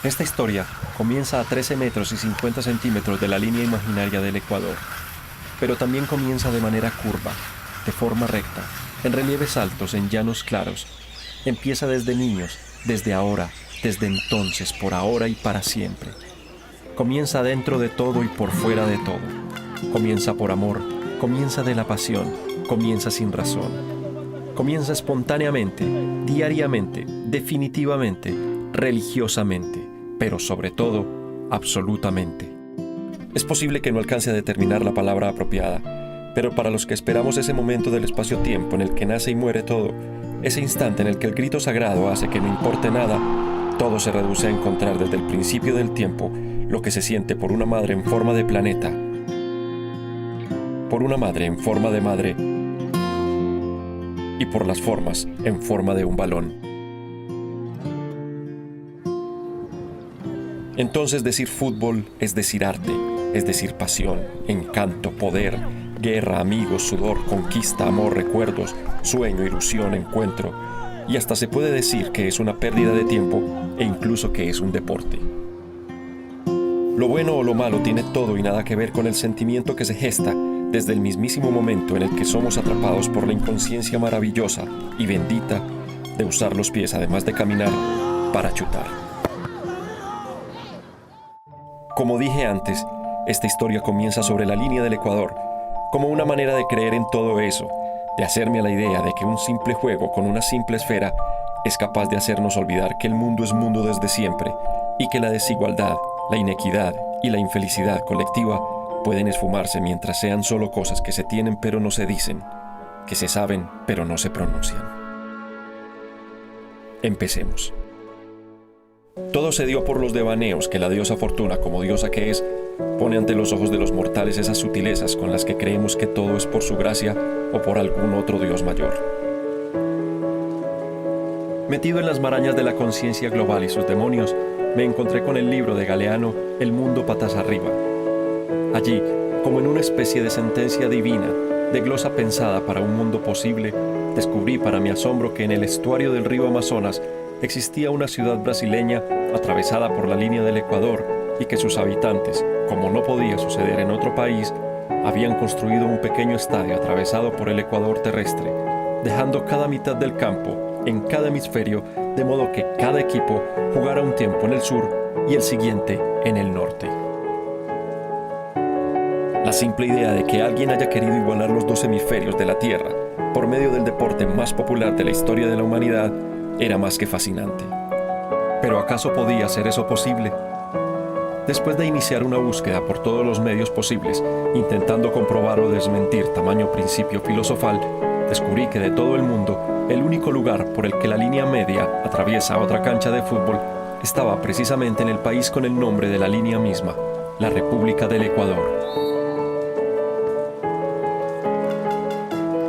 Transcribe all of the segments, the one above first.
Esta historia comienza a 13 metros y 50 centímetros de la línea imaginaria del Ecuador, pero también comienza de manera curva, de forma recta, en relieves altos, en llanos claros. Empieza desde niños, desde ahora, desde entonces, por ahora y para siempre. Comienza dentro de todo y por fuera de todo. Comienza por amor, comienza de la pasión, comienza sin razón. Comienza espontáneamente, diariamente, definitivamente, religiosamente, pero sobre todo, absolutamente. Es posible que no alcance a determinar la palabra apropiada, pero para los que esperamos ese momento del espacio-tiempo en el que nace y muere todo, ese instante en el que el grito sagrado hace que no importe nada, todo se reduce a encontrar desde el principio del tiempo lo que se siente por una madre en forma de planeta, por una madre en forma de madre y por las formas en forma de un balón. Entonces decir fútbol es decir arte, es decir pasión, encanto, poder, guerra, amigos, sudor, conquista, amor, recuerdos, sueño, ilusión, encuentro, y hasta se puede decir que es una pérdida de tiempo e incluso que es un deporte. Lo bueno o lo malo tiene todo y nada que ver con el sentimiento que se gesta desde el mismísimo momento en el que somos atrapados por la inconsciencia maravillosa y bendita de usar los pies además de caminar para chutar. Como dije antes, esta historia comienza sobre la línea del Ecuador, como una manera de creer en todo eso, de hacerme a la idea de que un simple juego con una simple esfera es capaz de hacernos olvidar que el mundo es mundo desde siempre y que la desigualdad, la inequidad y la infelicidad colectiva pueden esfumarse mientras sean solo cosas que se tienen pero no se dicen, que se saben pero no se pronuncian. Empecemos. Todo se dio por los devaneos que la diosa Fortuna, como diosa que es, pone ante los ojos de los mortales esas sutilezas con las que creemos que todo es por su gracia o por algún otro dios mayor. Metido en las marañas de la conciencia global y sus demonios, me encontré con el libro de Galeano, El mundo patas arriba. Allí, como en una especie de sentencia divina, de glosa pensada para un mundo posible, descubrí para mi asombro que en el estuario del río Amazonas existía una ciudad brasileña atravesada por la línea del Ecuador y que sus habitantes, como no podía suceder en otro país, habían construido un pequeño estadio atravesado por el Ecuador terrestre, dejando cada mitad del campo en cada hemisferio, de modo que cada equipo jugara un tiempo en el sur y el siguiente en el norte. La simple idea de que alguien haya querido igualar los dos hemisferios de la Tierra por medio del deporte más popular de la historia de la humanidad era más que fascinante. ¿Pero acaso podía ser eso posible? Después de iniciar una búsqueda por todos los medios posibles, intentando comprobar o desmentir tamaño principio filosofal, descubrí que de todo el mundo, el único lugar por el que la línea media atraviesa otra cancha de fútbol estaba precisamente en el país con el nombre de la línea misma, la República del Ecuador.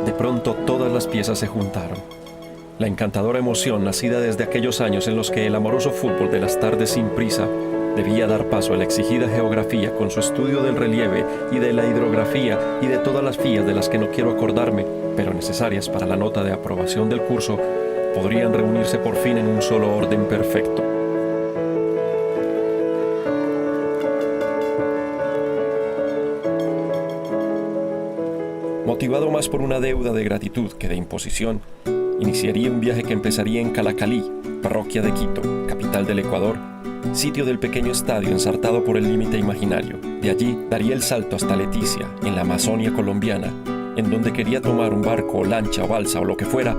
De pronto todas las piezas se juntaron. La encantadora emoción nacida desde aquellos años en los que el amoroso fútbol de las tardes sin prisa debía dar paso a la exigida geografía con su estudio del relieve y de la hidrografía y de todas las fías de las que no quiero acordarme, pero necesarias para la nota de aprobación del curso, podrían reunirse por fin en un solo orden perfecto. Motivado más por una deuda de gratitud que de imposición, iniciaría un viaje que empezaría en Calacalí, parroquia de Quito, capital del Ecuador, sitio del pequeño estadio ensartado por el límite imaginario. De allí daría el salto hasta Leticia, en la Amazonia colombiana, en donde quería tomar un barco o lancha o balsa o lo que fuera,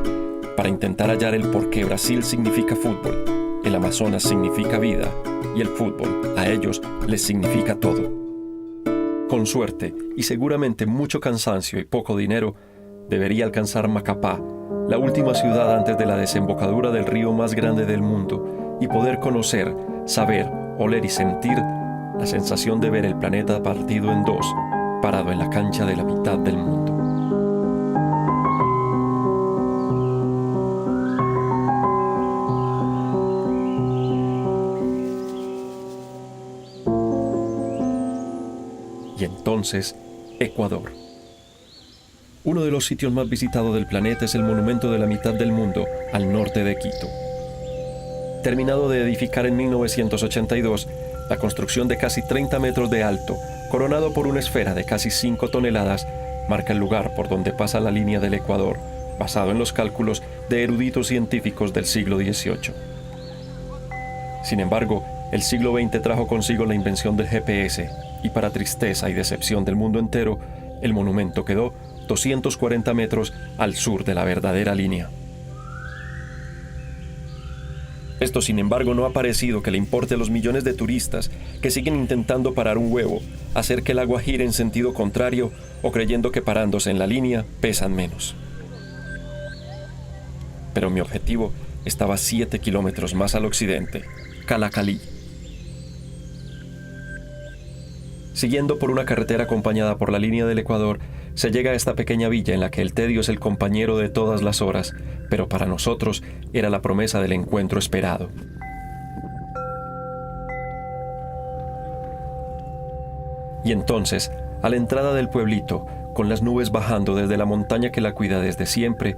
para intentar hallar el por qué Brasil significa fútbol, el Amazonas significa vida, y el fútbol, a ellos, les significa todo. Con suerte, y seguramente mucho cansancio y poco dinero, debería alcanzar Macapá, la última ciudad antes de la desembocadura del río más grande del mundo, y poder conocer, saber, oler y sentir la sensación de ver el planeta partido en dos, parado en la cancha de la mitad del mundo. Y entonces, Ecuador. Uno de los sitios más visitados del planeta es el monumento de la mitad del mundo, al norte de Quito. Terminado de edificar en 1982, la construcción de casi 30 metros de alto, coronado por una esfera de casi 5 toneladas, marca el lugar por donde pasa la línea del Ecuador, basado en los cálculos de eruditos científicos del siglo XVIII. Sin embargo, el siglo XX trajo consigo la invención del GPS, y para tristeza y decepción del mundo entero, el monumento quedó 240 metros al sur de la verdadera línea. Esto, sin embargo, no ha parecido que le importe a los millones de turistas que siguen intentando parar un huevo, hacer que el agua gire en sentido contrario o creyendo que parándose en la línea pesan menos. Pero mi objetivo estaba 7 kilómetros más al occidente, Calacalí. Siguiendo por una carretera acompañada por la línea del Ecuador, se llega a esta pequeña villa en la que el tedio es el compañero de todas las horas, pero para nosotros era la promesa del encuentro esperado. Y entonces, a la entrada del pueblito, con las nubes bajando desde la montaña que la cuida desde siempre,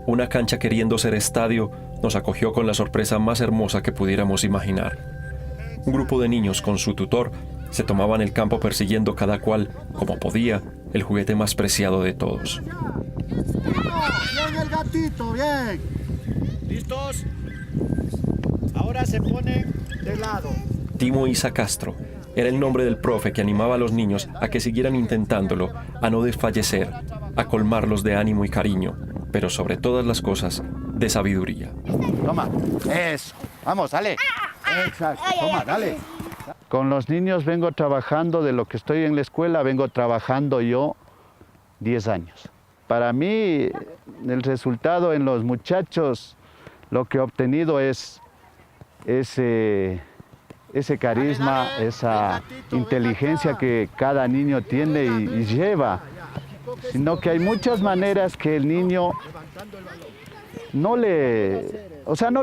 una cancha queriendo ser estadio nos acogió con la sorpresa más hermosa que pudiéramos imaginar. Un grupo de niños con su tutor se tomaban el campo persiguiendo cada cual, como podía, el juguete más preciado de todos. Bien el gatito, bien. ¿Listos? Ahora se ponen de lado. Timo Isa Castro era el nombre del profe que animaba a los niños a que siguieran intentándolo, a no desfallecer, a colmarlos de ánimo y cariño, pero sobre todas las cosas, de sabiduría. Toma, eso. Vamos, dale. Exacto, toma, dale. Con los niños vengo trabajando, de lo que estoy en la escuela, vengo trabajando yo 10 años. Para mí, el resultado en los muchachos, lo que he obtenido es ese carisma, esa inteligencia que cada niño tiene y lleva. Sino que hay muchas maneras que el niño no le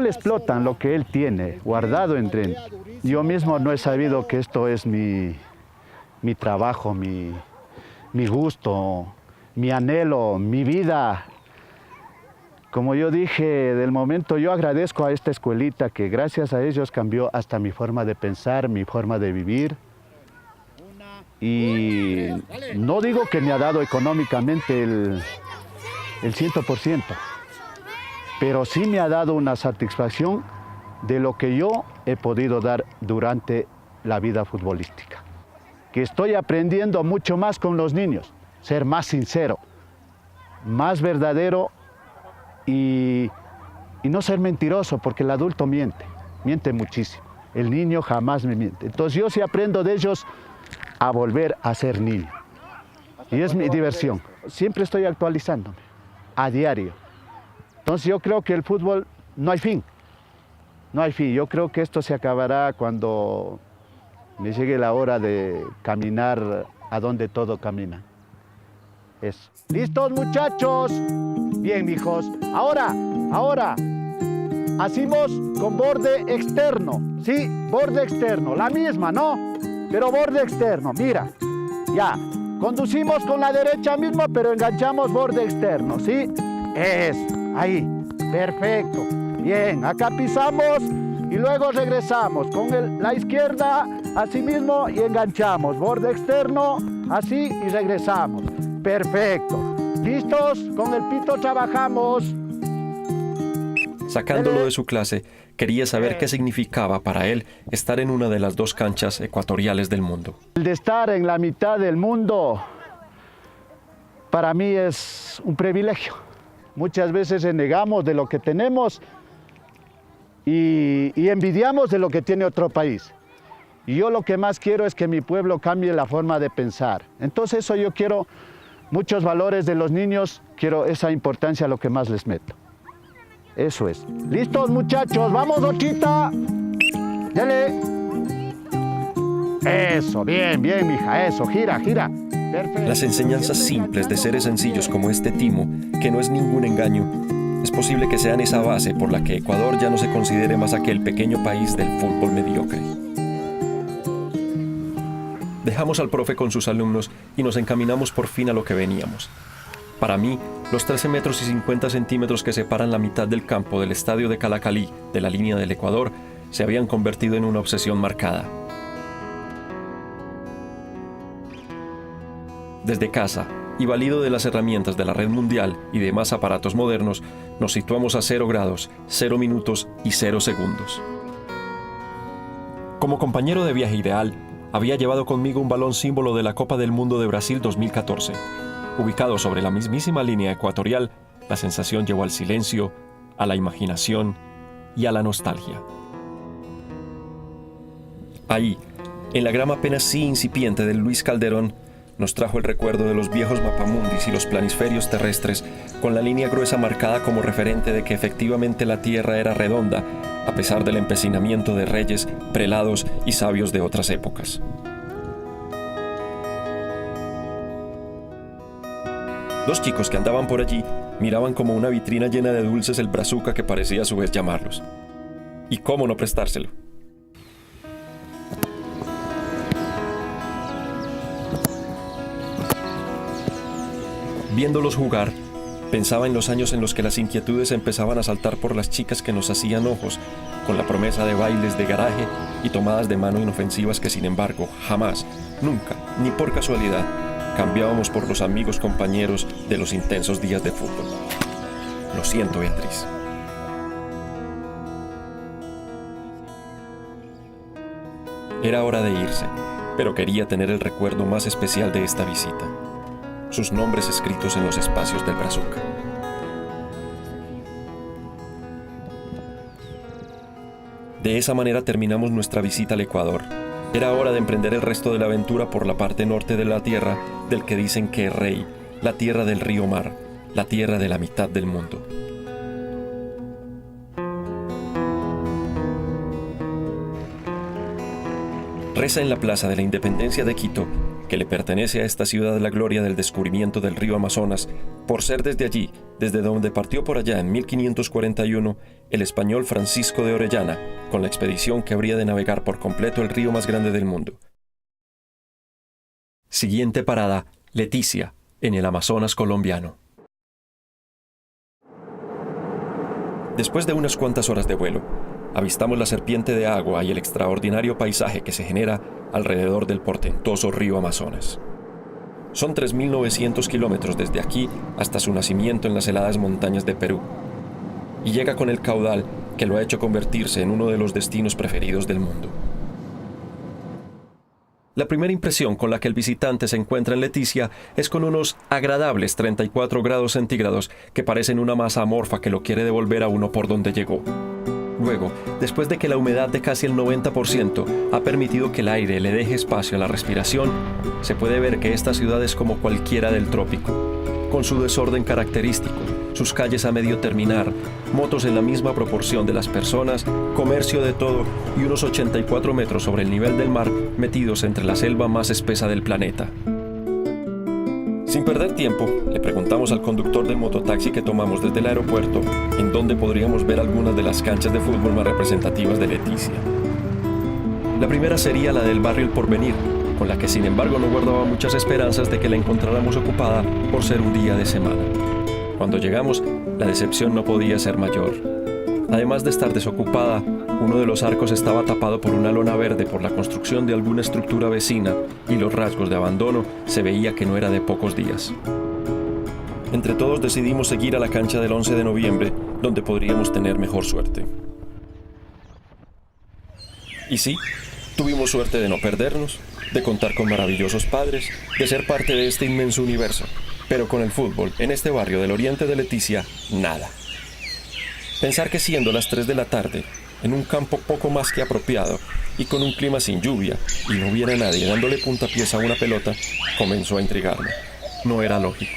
explotan lo que él tiene guardado entre él. Yo mismo no he sabido que esto es mi trabajo, mi gusto, mi anhelo, mi vida. Como yo dije, del momento yo agradezco a esta escuelita que gracias a ellos cambió hasta mi forma de pensar, mi forma de vivir. Y no digo que me ha dado económicamente el 100%, pero sí me ha dado una satisfacción de lo que yo he podido dar durante la vida futbolística. Que estoy aprendiendo mucho más con los niños, ser más sincero, más verdadero y no ser mentiroso, porque el adulto miente muchísimo. El niño jamás me miente. Entonces yo sí aprendo de ellos a volver a ser niño. Y es mi diversión. Siempre estoy actualizándome, a diario. Entonces yo creo que el fútbol no hay fin. No hay fin. Yo creo que esto se acabará cuando me llegue la hora de caminar a donde todo camina. Eso. ¿Listos, muchachos? Bien, hijos. Ahora, hacemos con borde externo. Sí, borde externo. La misma, ¿no? Pero borde externo. Mira, ya. Conducimos con la derecha mismo, pero enganchamos borde externo, ¿sí? Eso. Ahí. Perfecto. Bien, acá pisamos y luego regresamos con la izquierda, así mismo, y enganchamos. Borde externo, así, y regresamos. Perfecto. ¿Listos? Con el pito trabajamos. Sacándolo de su clase, quería saber qué significaba para él estar en una de las 2 canchas ecuatoriales del mundo. El de estar en la mitad del mundo, para mí es un privilegio. Muchas veces renegamos de lo que tenemos y envidiamos de lo que tiene otro país. Y yo lo que más quiero es que mi pueblo cambie la forma de pensar. Entonces eso yo quiero, muchos valores de los niños, quiero esa importancia a lo que más les meto. Eso es. ¿Listos, muchachos? ¡Vamos, Ochita! ¡Dale! Eso, bien, mija, eso, gira. Perfecto. Las enseñanzas simples de seres sencillos como este Timo, que no es ningún engaño, es posible que sean esa base por la que Ecuador ya no se considere más aquel pequeño país del fútbol mediocre. Dejamos al profe con sus alumnos y nos encaminamos por fin a lo que veníamos. Para mí, los 13 metros y 50 centímetros que separan la mitad del campo del estadio de Calacalí de la línea del Ecuador se habían convertido en una obsesión marcada. Desde casa, y valido de las herramientas de la red mundial y demás aparatos modernos, nos situamos a 0 grados, 0 minutos y 0 segundos. Como compañero de viaje ideal, había llevado conmigo un balón símbolo de la Copa del Mundo de Brasil 2014. Ubicado sobre la mismísima línea ecuatorial, la sensación llevó al silencio, a la imaginación y a la nostalgia. Ahí, en la grama apenas sí incipiente del Luis Calderón, nos trajo el recuerdo de los viejos mapamundis y los planisferios terrestres, con la línea gruesa marcada como referente de que efectivamente la Tierra era redonda, a pesar del empecinamiento de reyes, prelados y sabios de otras épocas. Dos chicos que andaban por allí miraban como una vitrina llena de dulces el brazuca que parecía a su vez llamarlos. ¿Y cómo no prestárselo? Viéndolos jugar, pensaba en los años en los que las inquietudes empezaban a saltar por las chicas que nos hacían ojos, con la promesa de bailes de garaje y tomadas de mano inofensivas que, sin embargo, jamás, nunca, ni por casualidad, cambiábamos por los amigos compañeros de los intensos días de fútbol. Lo siento, Beatriz. Era hora de irse, pero quería tener el recuerdo más especial de esta visita. Sus nombres escritos en los espacios del brazuca. De esa manera terminamos nuestra visita al Ecuador. Era hora de emprender el resto de la aventura por la parte norte de la tierra del que dicen que es rey, la tierra del río mar, la tierra de la mitad del mundo. Reza en la Plaza de la Independencia de Quito que le pertenece a esta ciudad la gloria del descubrimiento del río Amazonas, por ser desde allí, desde donde partió por allá en 1541, el español Francisco de Orellana, con la expedición que habría de navegar por completo el río más grande del mundo. Siguiente parada, Leticia, en el Amazonas colombiano. Después de unas cuantas horas de vuelo, avistamos la serpiente de agua y el extraordinario paisaje que se genera alrededor del portentoso río Amazonas. Son 3.900 kilómetros desde aquí hasta su nacimiento en las heladas montañas de Perú, y llega con el caudal que lo ha hecho convertirse en uno de los destinos preferidos del mundo. La primera impresión con la que el visitante se encuentra en Leticia es con unos agradables 34 grados centígrados que parecen una masa amorfa que lo quiere devolver a uno por donde llegó. Luego, después de que la humedad de casi el 90% ha permitido que el aire le deje espacio a la respiración, se puede ver que esta ciudad es como cualquiera del trópico, con su desorden característico, sus calles a medio terminar, motos en la misma proporción de las personas, comercio de todo y unos 84 metros sobre el nivel del mar metidos entre la selva más espesa del planeta. Sin perder tiempo, le preguntamos al conductor del mototaxi que tomamos desde el aeropuerto en dónde podríamos ver algunas de las canchas de fútbol más representativas de Leticia. La primera sería la del barrio El Porvenir, con la que sin embargo no guardaba muchas esperanzas de que la encontráramos ocupada por ser un día de semana. Cuando llegamos, la decepción no podía ser mayor. Además de estar desocupada, uno de los arcos estaba tapado por una lona verde por la construcción de alguna estructura vecina y los rasgos de abandono se veía que no era de pocos días. Entre todos decidimos seguir a la cancha del 11 de noviembre, donde podríamos tener mejor suerte. Y sí, tuvimos suerte de no perdernos, de contar con maravillosos padres, de ser parte de este inmenso universo, pero con el fútbol, en este barrio del oriente de Leticia, nada. Pensar que siendo las 3 de la tarde, en un campo poco más que apropiado y con un clima sin lluvia y no hubiera nadie dándole puntapiés a una pelota, comenzó a intrigarme. No era lógico.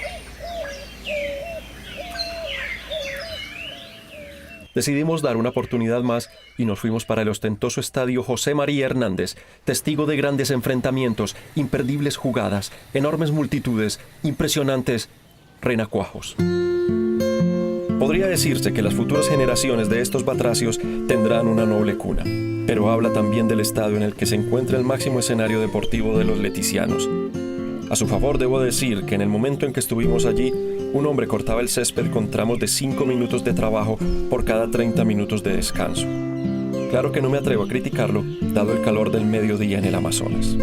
Decidimos dar una oportunidad más y nos fuimos para el ostentoso estadio José María Hernández, testigo de grandes enfrentamientos, imperdibles jugadas, enormes multitudes, impresionantes renacuajos. Podría decirse que las futuras generaciones de estos batracios tendrán una noble cuna, pero habla también del estado en el que se encuentra el máximo escenario deportivo de los leticianos. A su favor debo decir que en el momento en que estuvimos allí, Un hombre cortaba el césped con tramos de 5 minutos de trabajo por cada 30 minutos de descanso. Claro que no me atrevo a criticarlo, dado el calor del mediodía en el Amazonas.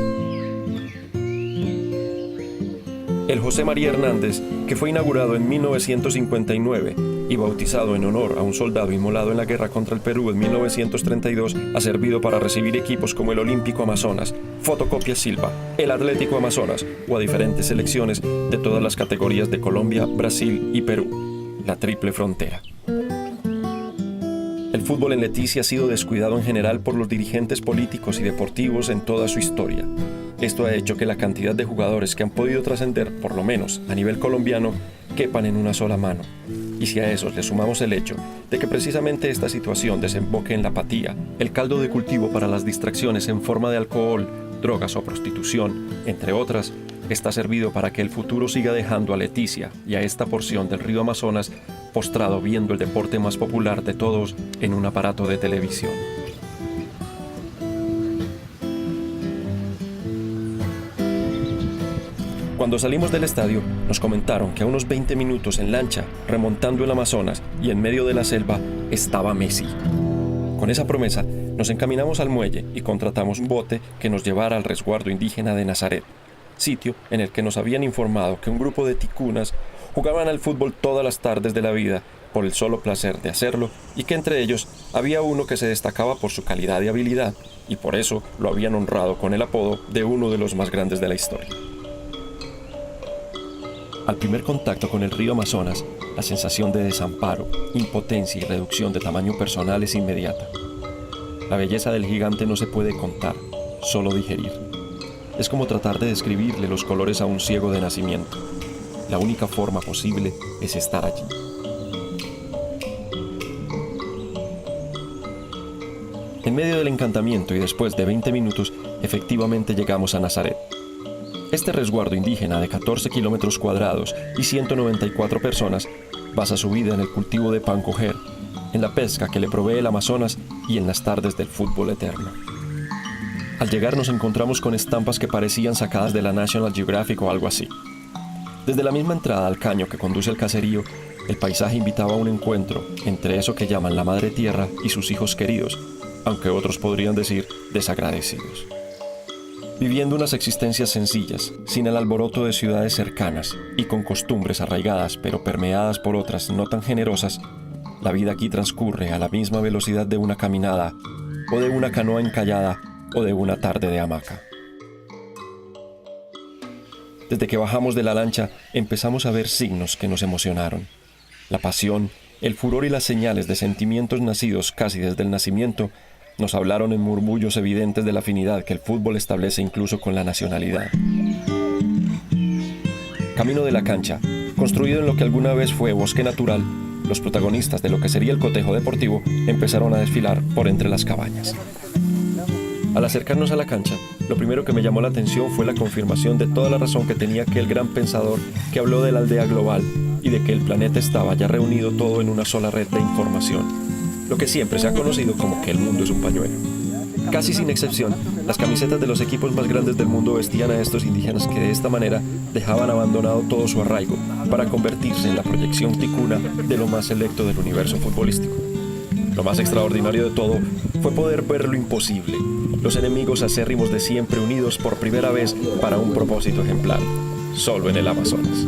El José María Hernández, que fue inaugurado en 1959 y bautizado en honor a un soldado inmolado en la guerra contra el Perú en 1932, ha servido para recibir equipos como el Olímpico Amazonas, Fotocopia Silva, el Atlético Amazonas o a diferentes selecciones de todas las categorías de Colombia, Brasil y Perú, la triple frontera. El fútbol en Leticia ha sido descuidado en general por los dirigentes políticos y deportivos en toda su historia. Esto ha hecho que la cantidad de jugadores que han podido trascender, por lo menos a nivel colombiano, quepan en una sola mano. Y si a esos le sumamos el hecho de que precisamente esta situación desemboque en la apatía, el caldo de cultivo para las distracciones en forma de alcohol, drogas o prostitución, entre otras, está servido para que el futuro siga dejando a Leticia y a esta porción del río Amazonas postrado viendo el deporte más popular de todos en un aparato de televisión. Cuando salimos del estadio, nos comentaron que a unos 20 minutos en lancha, remontando el Amazonas y en medio de la selva, estaba Messi. Con esa promesa, nos encaminamos al muelle y contratamos un bote que nos llevara al resguardo indígena de Nazaret, sitio en el que nos habían informado que un grupo de ticunas jugaban al fútbol todas las tardes de la vida por el solo placer de hacerlo y que entre ellos había uno que se destacaba por su calidad y habilidad y por eso lo habían honrado con el apodo de uno de los más grandes de la historia. Al primer contacto con el río Amazonas, la sensación de desamparo, impotencia y reducción de tamaño personal es inmediata. La belleza del gigante no se puede contar, solo digerir. Es como tratar de describirle los colores a un ciego de nacimiento. La única forma posible es estar allí. En medio del encantamiento y después de 20 minutos, efectivamente llegamos a Nazaret. Este resguardo indígena de 14 kilómetros cuadrados y 194 personas basa su vida en el cultivo de pan coger, en la pesca que le provee el Amazonas y en las tardes del fútbol eterno. Al llegar nos encontramos con estampas que parecían sacadas de la National Geographic o algo así. Desde la misma entrada al caño que conduce al caserío, el paisaje invitaba a un encuentro entre eso que llaman la Madre Tierra y sus hijos queridos, aunque otros podrían decir desagradecidos. Viviendo unas existencias sencillas, sin el alboroto de ciudades cercanas y con costumbres arraigadas pero permeadas por otras no tan generosas, la vida aquí transcurre a la misma velocidad de una caminada, o de una canoa encallada, o de una tarde de hamaca. Desde que bajamos de la lancha, empezamos a ver signos que nos emocionaron. La pasión, el furor y las señales de sentimientos nacidos casi desde el nacimiento nos hablaron en murmullos evidentes de la afinidad que el fútbol establece incluso con la nacionalidad. Camino de la cancha, construido en lo que alguna vez fue bosque natural, los protagonistas de lo que sería el cotejo deportivo empezaron a desfilar por entre las cabañas. Al acercarnos a la cancha, lo primero que me llamó la atención fue la confirmación de toda la razón que tenía aquel gran pensador que habló de la aldea global y de que el planeta estaba ya reunido todo en una sola red de información, lo que siempre se ha conocido como que el mundo es un pañuelo. Casi sin excepción, las camisetas de los equipos más grandes del mundo vestían a estos indígenas que de esta manera dejaban abandonado todo su arraigo para convertirse en la proyección ticuna de lo más selecto del universo futbolístico. Lo más extraordinario de todo fue poder ver lo imposible, los enemigos acérrimos de siempre unidos por primera vez para un propósito ejemplar, solo en el Amazonas.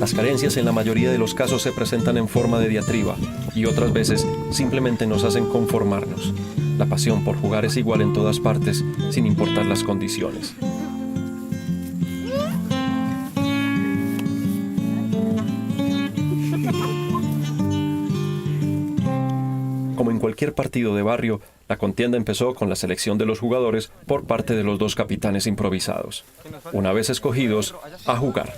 Las carencias en la mayoría de los casos se presentan en forma de diatriba y otras veces simplemente nos hacen conformarnos. La pasión por jugar es igual en todas partes, sin importar las condiciones. Como en cualquier partido de barrio, la contienda empezó con la selección de los jugadores por parte de los dos capitanes improvisados. Una vez escogidos, a jugar.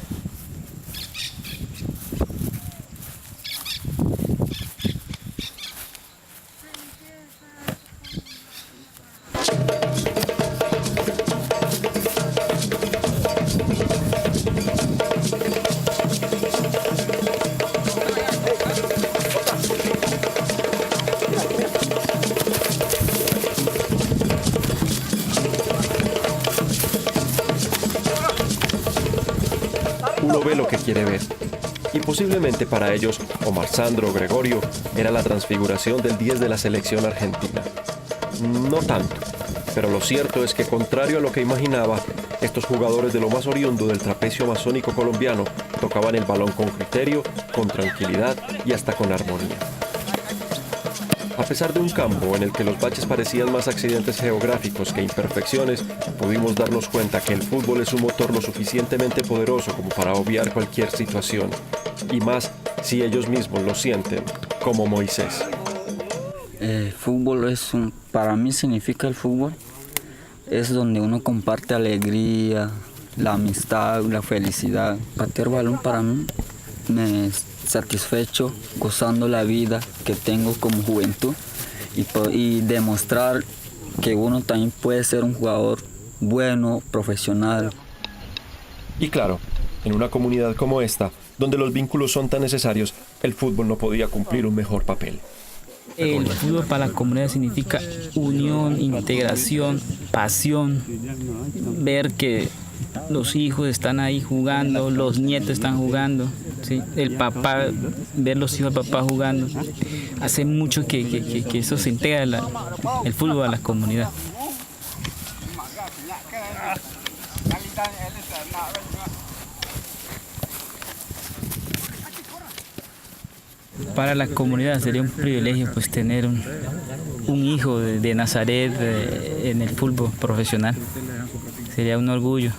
ve lo que quiere ver. Y posiblemente para ellos, Omar Sandro o Gregorio era la transfiguración del 10 de la selección argentina. No tanto, pero lo cierto es que contrario a lo que imaginaba, estos jugadores de lo más oriundo del trapecio amazónico colombiano tocaban el balón con criterio, con tranquilidad y hasta con armonía. A pesar de un campo en el que los baches parecían más accidentes geográficos que imperfecciones, pudimos darnos cuenta que el fútbol es un motor lo suficientemente poderoso como para obviar cualquier situación, y más si ellos mismos lo sienten, como Moisés. El fútbol para mí significa el fútbol, es donde uno comparte alegría, la amistad, la felicidad. Patear balón para mí me satisfecho, gozando la vida que tengo como juventud y demostrar que uno también puede ser un jugador bueno, profesional. Y claro, en una comunidad como esta, donde los vínculos son tan necesarios, el fútbol no podía cumplir un mejor papel. El fútbol para la comunidad significa unión, integración, pasión, ver que los hijos están ahí jugando, los nietos están jugando, ¿sí? El papá, ver los hijos del papá jugando, hace mucho que eso se integra el fútbol a la comunidad. Para la comunidad sería un privilegio pues tener un hijo de Nazaret en el fútbol profesional. Sería un orgullo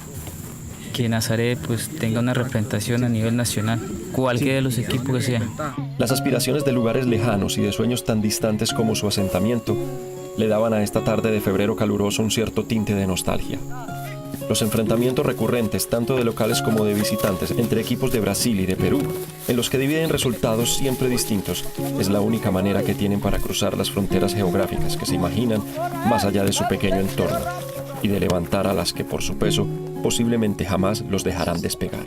que Nazaret pues tenga una representación a nivel nacional, cualquiera de los equipos que sean. Las aspiraciones de lugares lejanos y de sueños tan distantes como su asentamiento le daban a esta tarde de febrero caluroso un cierto tinte de nostalgia. Los enfrentamientos recurrentes, tanto de locales como de visitantes, entre equipos de Brasil y de Perú, en los que dividen resultados siempre distintos, es la única manera que tienen para cruzar las fronteras geográficas que se imaginan más allá de su pequeño entorno, y de levantar a las que por su peso posiblemente jamás los dejarán despegar.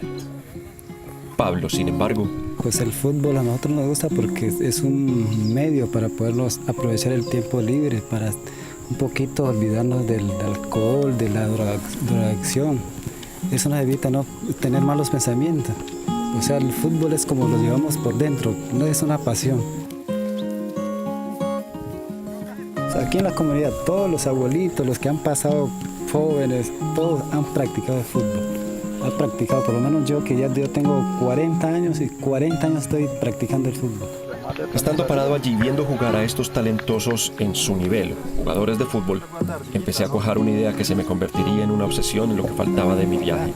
Pablo, sin embargo, pues el fútbol a nosotros nos gusta porque es un medio para podernos aprovechar el tiempo libre, para un poquito olvidarnos del alcohol, de la drogadicción. Eso nos evita no tener malos pensamientos. O sea, el fútbol es como lo llevamos por dentro, no es una pasión. O sea, aquí en la comunidad, todos los abuelitos, los que han pasado jóvenes, todos han practicado el fútbol. Han practicado, por lo menos yo que ya yo tengo 40 años y 40 años estoy practicando el fútbol. Estando parado allí viendo jugar a estos talentosos en su nivel, jugadores de fútbol, empecé a cuajar una idea que se me convertiría en una obsesión en lo que faltaba de mi viaje.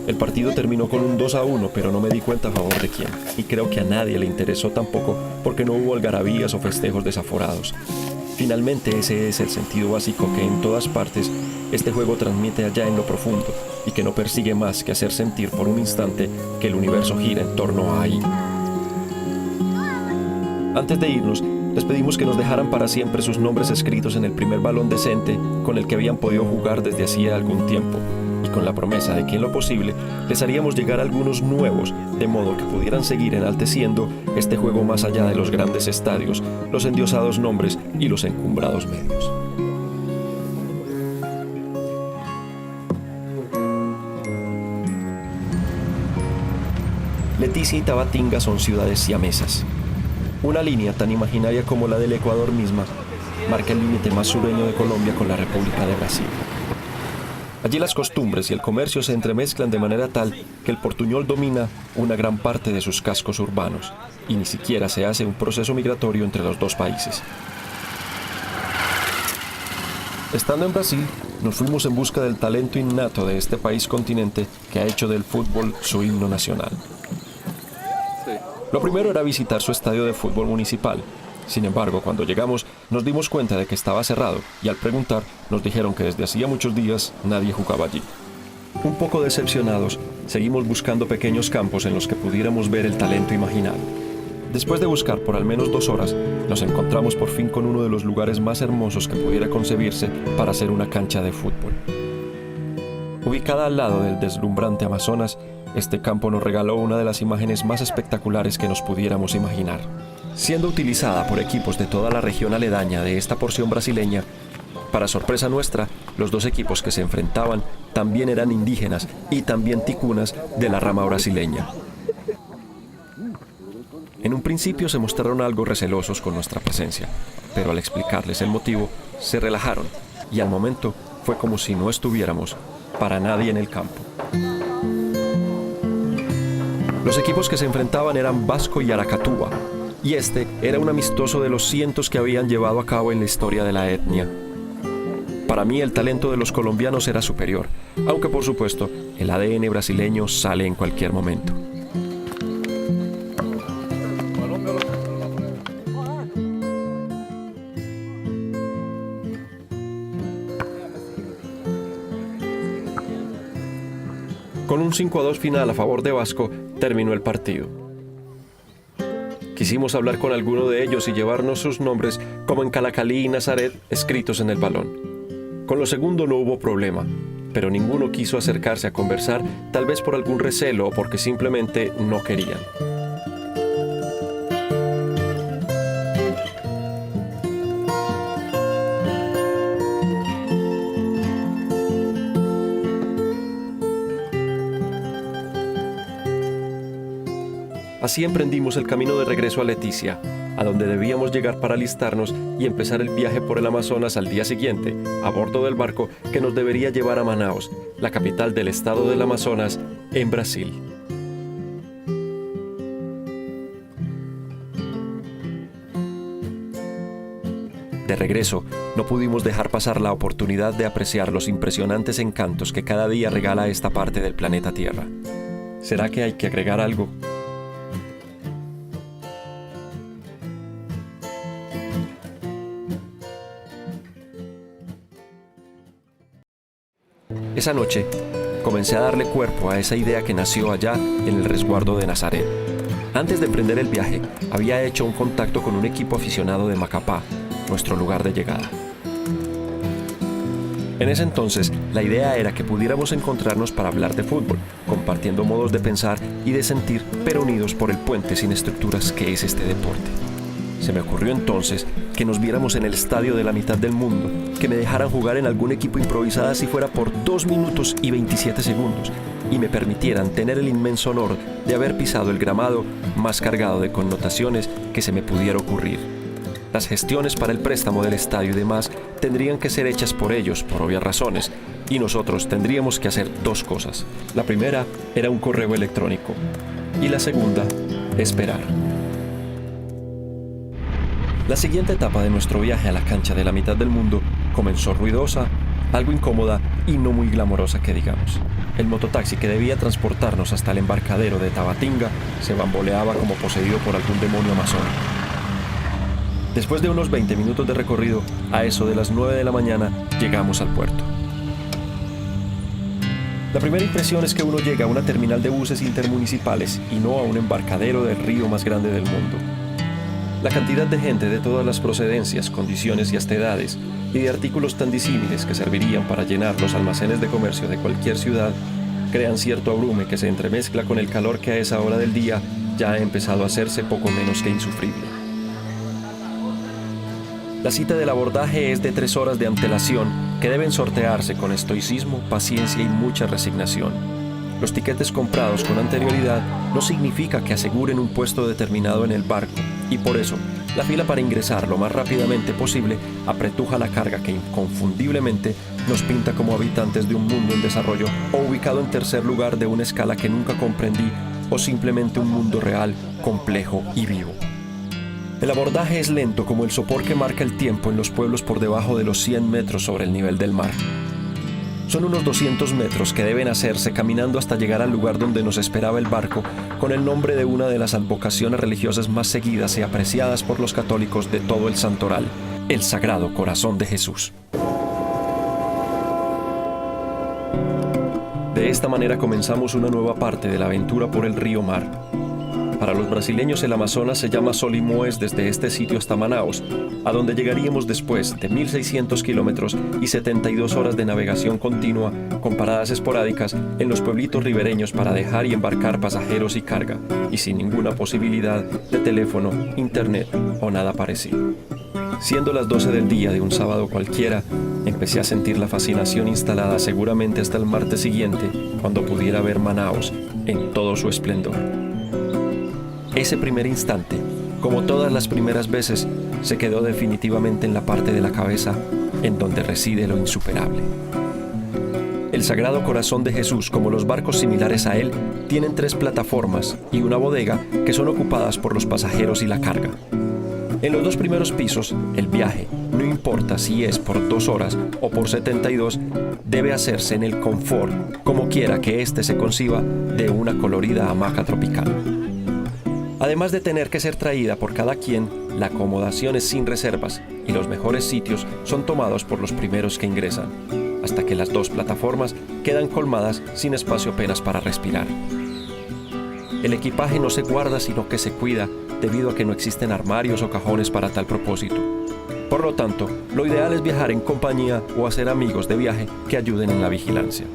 El partido terminó con un 2-1, pero no me di cuenta a favor de quién, y creo que a nadie le interesó tampoco porque no hubo algarabías o festejos desaforados. Finalmente ese es el sentido básico que en todas partes este juego transmite allá en lo profundo y que no persigue más que hacer sentir por un instante que el universo gira en torno a ahí. Antes de irnos, les pedimos que nos dejaran para siempre sus nombres escritos en el primer balón decente con el que habían podido jugar desde hacía algún tiempo, y con la promesa de que en lo posible les haríamos llegar algunos nuevos, de modo que pudieran seguir enalteciendo este juego más allá de los grandes estadios, los endiosados nombres y los encumbrados medios. Leticia y Tabatinga son ciudades siamesas. Una línea tan imaginaria como la del Ecuador misma marca el límite más sureño de Colombia con la República de Brasil. Allí las costumbres y el comercio se entremezclan de manera tal que el portuñol domina una gran parte de sus cascos urbanos y ni siquiera se hace un proceso migratorio entre los dos países. Estando en Brasil, nos fuimos en busca del talento innato de este país continente que ha hecho del fútbol su himno nacional. Lo primero era visitar su estadio de fútbol municipal. Sin embargo, cuando llegamos, nos dimos cuenta de que estaba cerrado y al preguntar, nos dijeron que desde hacía muchos días nadie jugaba allí. Un poco decepcionados, seguimos buscando pequeños campos en los que pudiéramos ver el talento imaginado. Después de buscar por al menos 2 horas, nos encontramos por fin con uno de los lugares más hermosos que pudiera concebirse para hacer una cancha de fútbol. Ubicada al lado del deslumbrante Amazonas, este campo nos regaló una de las imágenes más espectaculares que nos pudiéramos imaginar. Siendo utilizada por equipos de toda la región aledaña de esta porción brasileña, Para sorpresa nuestra, los dos equipos que se enfrentaban también eran indígenas y también ticunas de la rama brasileña. En un principio se mostraron algo recelosos con nuestra presencia, pero al explicarles el motivo, se relajaron y al momento fue como si no estuviéramos para nadie en el campo. Los equipos que se enfrentaban eran Vasco y Aracatúa, y este era un amistoso de los cientos que habían llevado a cabo en la historia de la etnia. Para mí el talento de los colombianos era superior, aunque por supuesto el ADN brasileño sale en cualquier momento. Con un 5-2 final a favor de Vasco, terminó el partido. Quisimos hablar con alguno de ellos y llevarnos sus nombres, como en Calacalí y Nazaret, escritos en el balón. Con lo segundo no hubo problema, pero ninguno quiso acercarse a conversar, tal vez por algún recelo o porque simplemente no querían. Así emprendimos el camino de regreso a Leticia, a donde debíamos llegar para alistarnos y empezar el viaje por el Amazonas al día siguiente, a bordo del barco que nos debería llevar a Manaus, la capital del estado del Amazonas, en Brasil. De regreso, no pudimos dejar pasar la oportunidad de apreciar los impresionantes encantos que cada día regala esta parte del planeta Tierra. ¿Será que hay que agregar algo? Esa noche, comencé a darle cuerpo a esa idea que nació allá en el resguardo de Nazaret. Antes de emprender el viaje, había hecho un contacto con un equipo aficionado de Macapá, nuestro lugar de llegada. En ese entonces, la idea era que pudiéramos encontrarnos para hablar de fútbol, compartiendo modos de pensar y de sentir, pero unidos por el puente sin estructuras que es este deporte. Se me ocurrió entonces que nos viéramos en el estadio de la mitad del mundo, que me dejaran jugar en algún equipo improvisado si fuera por 2 minutos y 27 segundos, y me permitieran tener el inmenso honor de haber pisado el gramado más cargado de connotaciones que se me pudiera ocurrir. Las gestiones para el préstamo del estadio y demás tendrían que ser hechas por ellos, por obvias razones, y nosotros tendríamos que hacer 2 cosas. La primera era un correo electrónico, y la segunda, esperar. La siguiente etapa de nuestro viaje a la cancha de la mitad del mundo comenzó ruidosa, algo incómoda y no muy glamorosa que digamos. El mototaxi que debía transportarnos hasta el embarcadero de Tabatinga se bamboleaba como poseído por algún demonio amazónico. Después de unos 20 minutos de recorrido, a eso de las 9 de la mañana, llegamos al puerto. La primera impresión es que uno llega a una terminal de buses intermunicipales y no a un embarcadero del río más grande del mundo. La cantidad de gente de todas las procedencias, condiciones y hasta edades, y de artículos tan disímiles que servirían para llenar los almacenes de comercio de cualquier ciudad, crean cierto abrume que se entremezcla con el calor que a esa hora del día ya ha empezado a hacerse poco menos que insufrible. La cita del abordaje es de 3 horas de antelación que deben sortearse con estoicismo, paciencia y mucha resignación. Los tiquetes comprados con anterioridad no significa que aseguren un puesto determinado en el barco, y por eso, la fila para ingresar lo más rápidamente posible apretuja la carga que inconfundiblemente nos pinta como habitantes de un mundo en desarrollo o ubicado en tercer lugar de una escala que nunca comprendí o simplemente un mundo real, complejo y vivo. El abordaje es lento como el sopor que marca el tiempo en los pueblos por debajo de los 100 metros sobre el nivel del mar. Son unos 200 metros que deben hacerse caminando hasta llegar al lugar donde nos esperaba el barco, con el nombre de una de las advocaciones religiosas más seguidas y apreciadas por los católicos de todo el Santoral, el Sagrado Corazón de Jesús. De esta manera comenzamos una nueva parte de la aventura por el río Mar. Para los brasileños el Amazonas se llama Solimões desde este sitio hasta Manaus, a donde llegaríamos después de 1.600 kilómetros y 72 horas de navegación continua con paradas esporádicas en los pueblitos ribereños para dejar y embarcar pasajeros y carga, y sin ninguna posibilidad de teléfono, internet o nada parecido. Siendo las 12 del día de un sábado cualquiera, Empecé a sentir la fascinación instalada seguramente hasta el martes siguiente, cuando pudiera ver Manaos en todo su esplendor. Ese primer instante, como todas las primeras veces, se quedó definitivamente en la parte de la cabeza en donde reside lo insuperable. El Sagrado Corazón de Jesús, como los barcos similares a él, tienen 3 plataformas y una bodega que son ocupadas por los pasajeros y la carga. En los 2 primeros pisos, el viaje, no importa si es por 2 horas o por 72, debe hacerse en el confort, como quiera que éste se conciba, de una colorida hamaca tropical. Además de tener que ser traída por cada quien, la acomodación es sin reservas y los mejores sitios son tomados por los primeros que ingresan, hasta que las 2 plataformas quedan colmadas sin espacio apenas para respirar. El equipaje no se guarda sino que se cuida, debido a que no existen armarios o cajones para tal propósito. Por lo tanto, lo ideal es viajar en compañía o hacer amigos de viaje que ayuden en la vigilancia.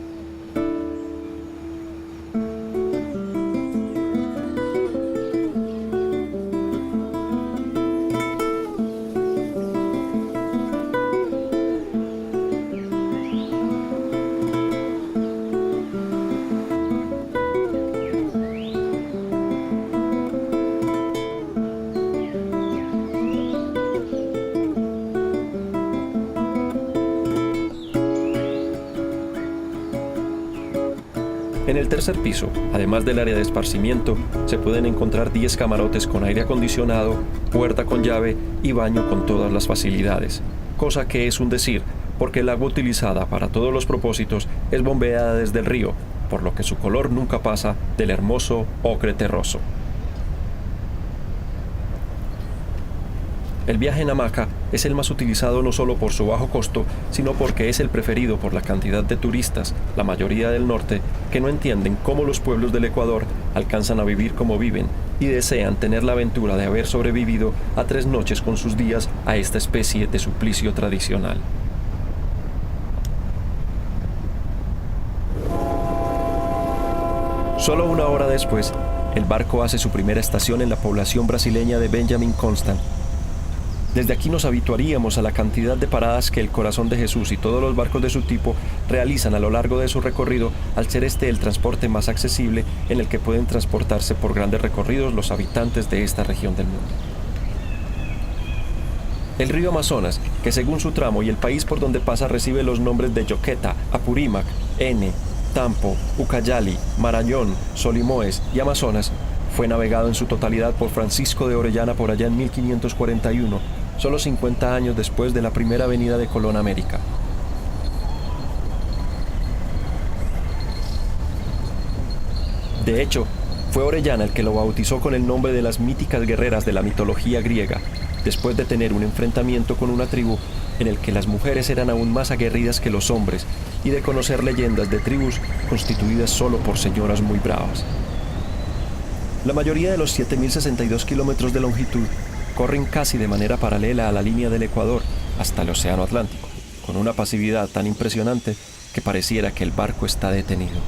En el tercer piso, además del área de esparcimiento, se pueden encontrar 10 camarotes con aire acondicionado, puerta con llave y baño con todas las facilidades, cosa que es un decir, porque el agua utilizada para todos los propósitos es bombeada desde el río, por lo que su color nunca pasa del hermoso ocre terroso. El viaje en hamaca es el más utilizado no solo por su bajo costo, sino porque es el preferido por la cantidad de turistas, la mayoría del norte, que no entienden cómo los pueblos del Ecuador alcanzan a vivir como viven y desean tener la aventura de haber sobrevivido a 3 noches con sus días a esta especie de suplicio tradicional. Solo 1 hora después, el barco hace su primera estación en la población brasileña de Benjamin Constant. Desde aquí nos habituaríamos a la cantidad de paradas que el Corazón de Jesús y todos los barcos de su tipo realizan a lo largo de su recorrido, al ser este el transporte más accesible en el que pueden transportarse por grandes recorridos los habitantes de esta región del mundo. El río Amazonas, que según su tramo y el país por donde pasa recibe los nombres de Yoqueta, Apurímac, Ene, Tampo, Ucayali, Marañón, Solimoes y Amazonas, fue navegado en su totalidad por Francisco de Orellana por allá en 1541, solo 50 años después de la primera venida de Colón a América. De hecho, fue Orellana el que lo bautizó con el nombre de las míticas guerreras de la mitología griega, después de tener un enfrentamiento con una tribu en el que las mujeres eran aún más aguerridas que los hombres y de conocer leyendas de tribus constituidas solo por señoras muy bravas. La mayoría de los 7.062 kilómetros de longitud corren casi de manera paralela a la línea del Ecuador hasta el Océano Atlántico, con una pasividad tan impresionante que pareciera que el barco está detenido.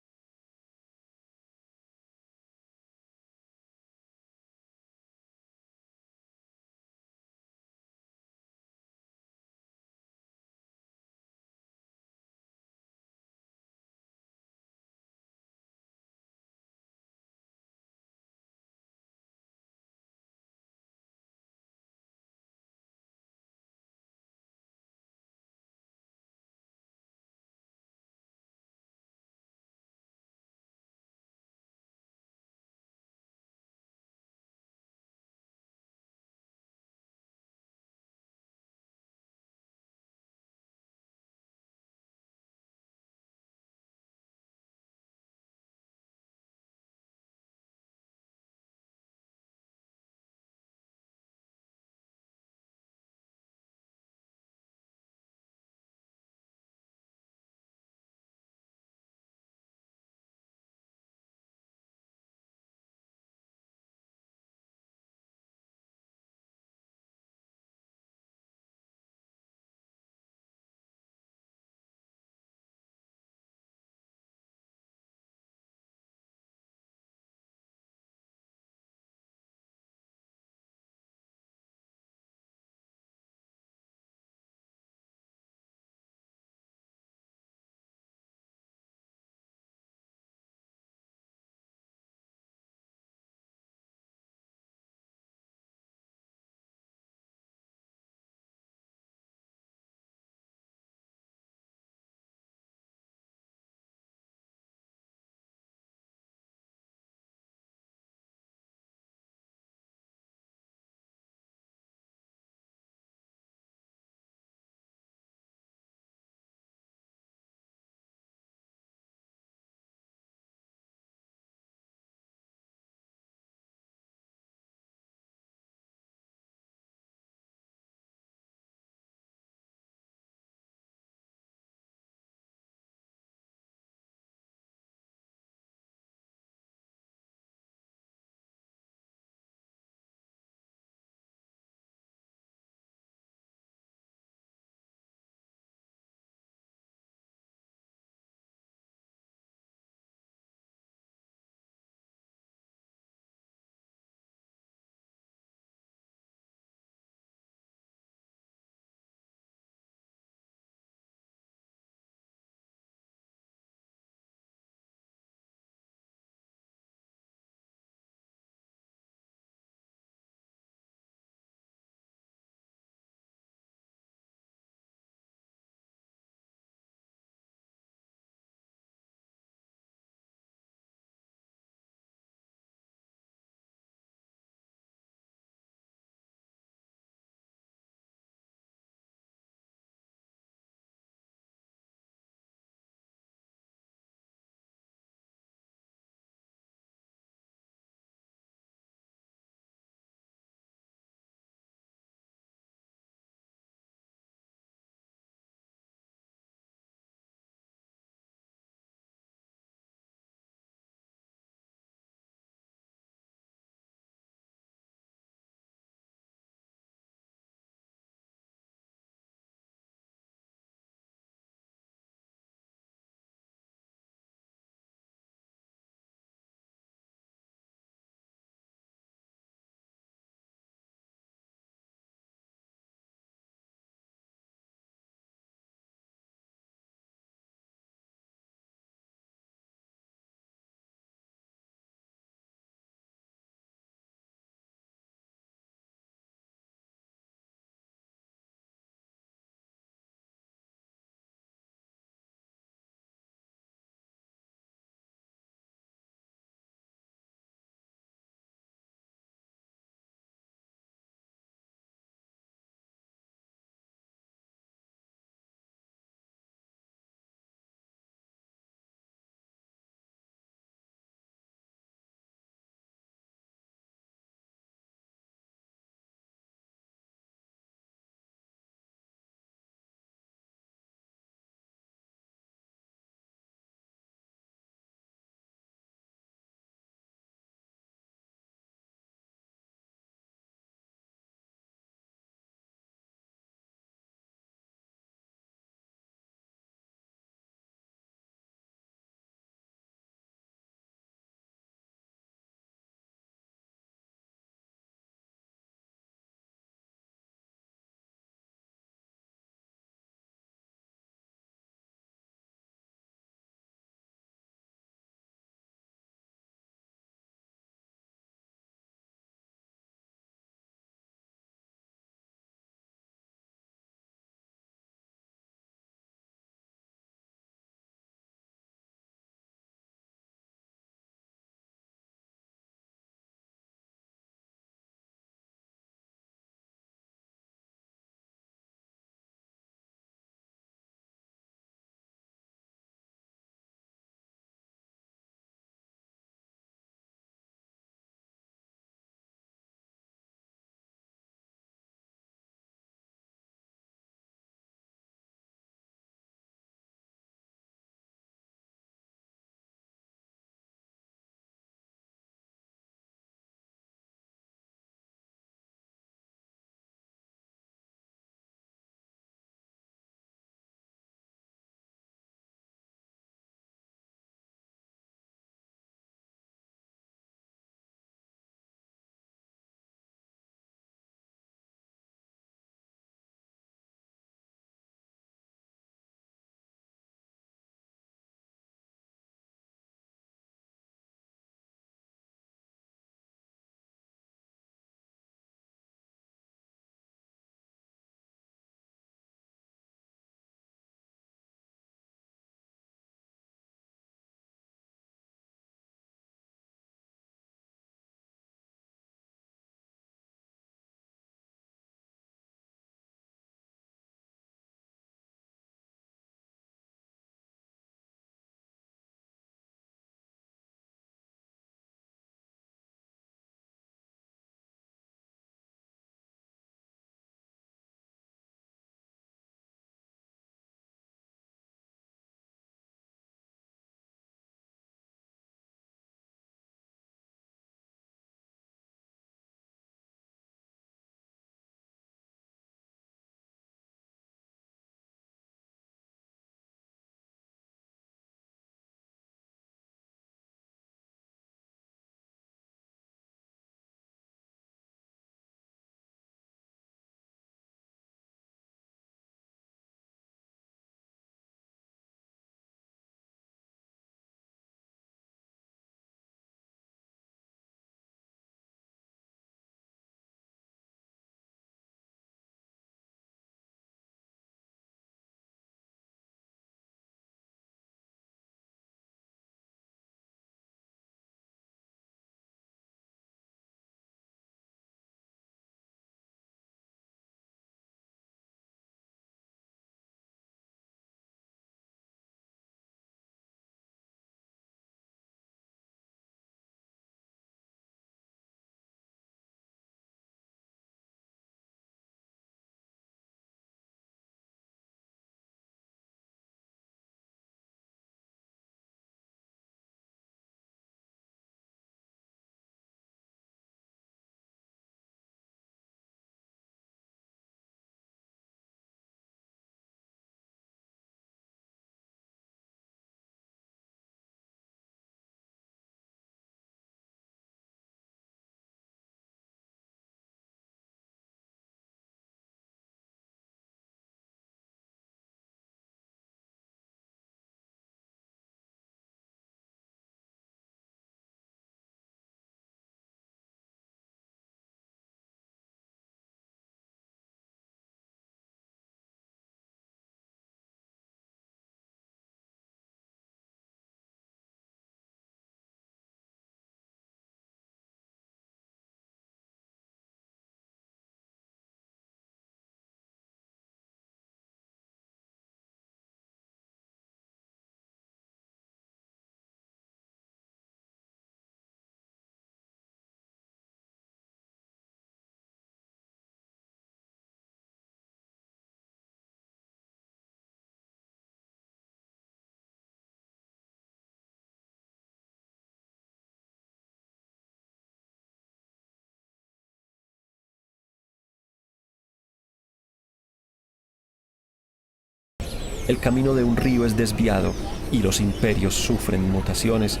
el camino de un río es desviado y los imperios sufren mutaciones,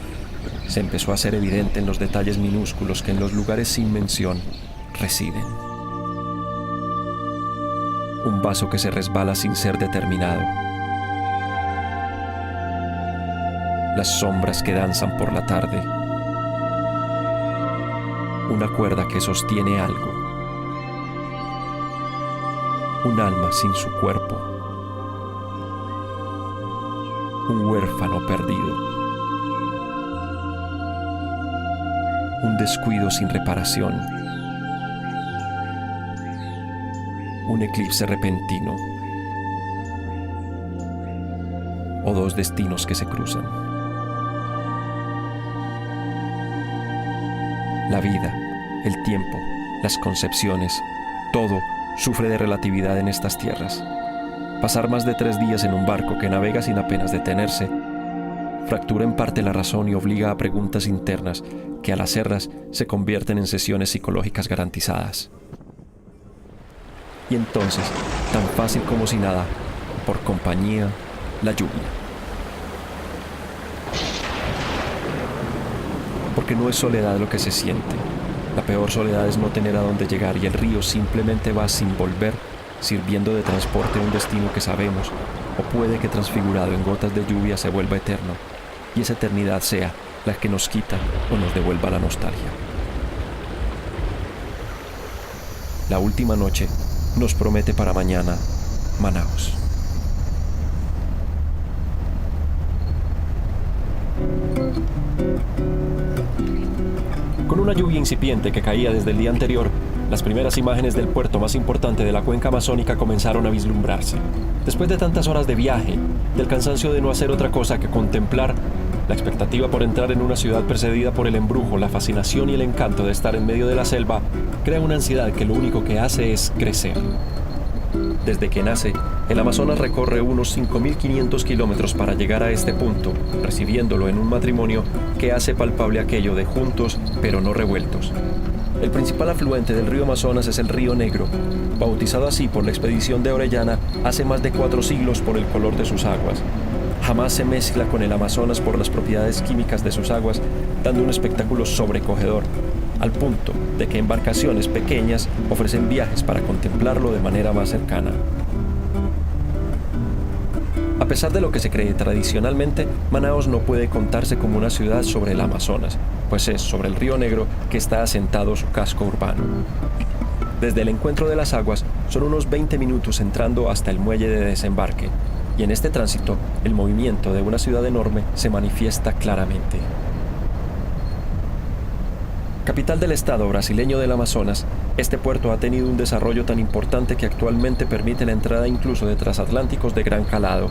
se empezó a hacer evidente en los detalles minúsculos que en los lugares sin mención residen. Un vaso que se resbala sin ser determinado. Las sombras que danzan por la tarde. Una cuerda que sostiene algo. Un alma sin su cuerpo. Un huérfano perdido. Un descuido sin reparación. Un eclipse repentino. O dos destinos que se cruzan. La vida, el tiempo, las concepciones, todo sufre de relatividad en estas tierras. Pasar más de 3 días en un barco que navega sin apenas detenerse fractura en parte la razón y obliga a preguntas internas que al hacerlas se convierten en sesiones psicológicas garantizadas. Y entonces, tan fácil como si nada, por compañía, la lluvia. Porque no es soledad lo que se siente. La peor soledad es no tener a dónde llegar y el río simplemente va sin volver, sirviendo de transporte a un destino que sabemos, o puede que transfigurado en gotas de lluvia se vuelva eterno, y esa eternidad sea la que nos quita o nos devuelva la nostalgia. La última noche nos promete para mañana Manaos. Con una lluvia incipiente que caía desde el día anterior, las primeras imágenes del puerto más importante de la cuenca amazónica comenzaron a vislumbrarse. Después de tantas horas de viaje, del cansancio de no hacer otra cosa que contemplar, la expectativa por entrar en una ciudad precedida por el embrujo, la fascinación y el encanto de estar en medio de la selva, crea una ansiedad que lo único que hace es crecer. Desde que nace, el Amazonas recorre unos 5.500 kilómetros para llegar a este punto, recibiéndolo en un matrimonio que hace palpable aquello de juntos pero no revueltos. El principal afluente del río Amazonas es el Río Negro, bautizado así por la expedición de Orellana hace más de 4 siglos por el color de sus aguas. Jamás se mezcla con el Amazonas por las propiedades químicas de sus aguas, dando un espectáculo sobrecogedor, al punto de que embarcaciones pequeñas ofrecen viajes para contemplarlo de manera más cercana. A pesar de lo que se cree tradicionalmente, Manaos no puede contarse como una ciudad sobre el Amazonas, pues es sobre el Río Negro que está asentado su casco urbano. Desde el encuentro de las aguas son unos 20 minutos entrando hasta el muelle de desembarque, y en este tránsito el movimiento de una ciudad enorme se manifiesta claramente. Capital del estado brasileño del Amazonas, este puerto ha tenido un desarrollo tan importante que actualmente permite la entrada incluso de transatlánticos de gran calado.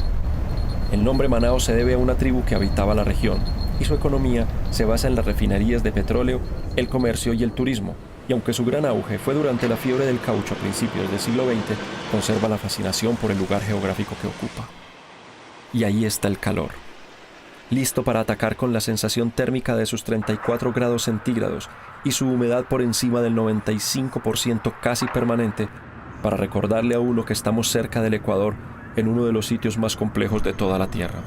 El nombre Manaos se debe a una tribu que habitaba la región, y su economía se basa en las refinerías de petróleo, el comercio y el turismo, y aunque su gran auge fue durante la fiebre del caucho a principios del siglo XX, conserva la fascinación por el lugar geográfico que ocupa. Y ahí está el calor, listo para atacar con la sensación térmica de sus 34 grados centígrados y su humedad por encima del 95% casi permanente, para recordarle a uno que estamos cerca del Ecuador en uno de los sitios más complejos de toda la Tierra.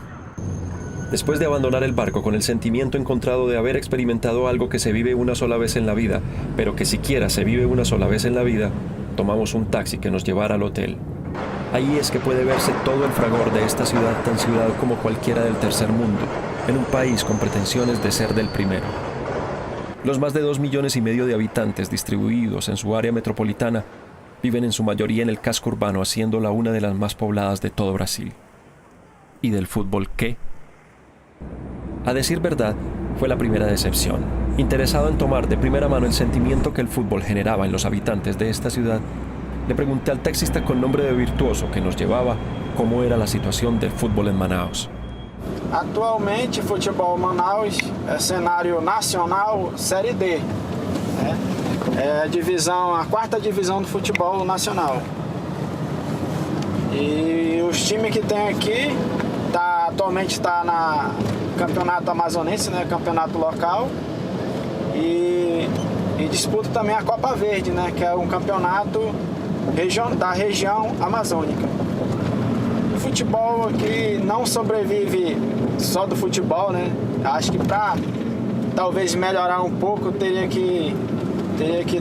Después de abandonar el barco con el sentimiento encontrado de haber experimentado algo que se vive una sola vez en la vida, pero que siquiera se vive una sola vez en la vida, tomamos un taxi que nos llevara al hotel. Ahí es que puede verse todo el fragor de esta ciudad tan ciudad como cualquiera del tercer mundo, en un país con pretensiones de ser del primero. Los más de 2,5 millones de habitantes distribuidos en su área metropolitana viven en su mayoría en el casco urbano, haciéndola una de las más pobladas de todo Brasil. ¿Y del fútbol qué? A decir verdad, fue la primera decepción. Interesado en tomar de primera mano el sentimiento que el fútbol generaba en los habitantes de esta ciudad, le pregunté al taxista con nombre de Virtuoso que nos llevaba cómo era la situación del fútbol en Manaos. Atualmente, futebol Manaus é cenário nacional Série D. É a 4ª divisão do futebol nacional. E os times que tem aqui atualmente está na campeonato amazonense, né, campeonato local, e disputa também a Copa Verde, né, que é um campeonato da região amazônica. o futebol aqui não sobrevive só do futebol, né? Acho que para talvez melhorar um pouco teria que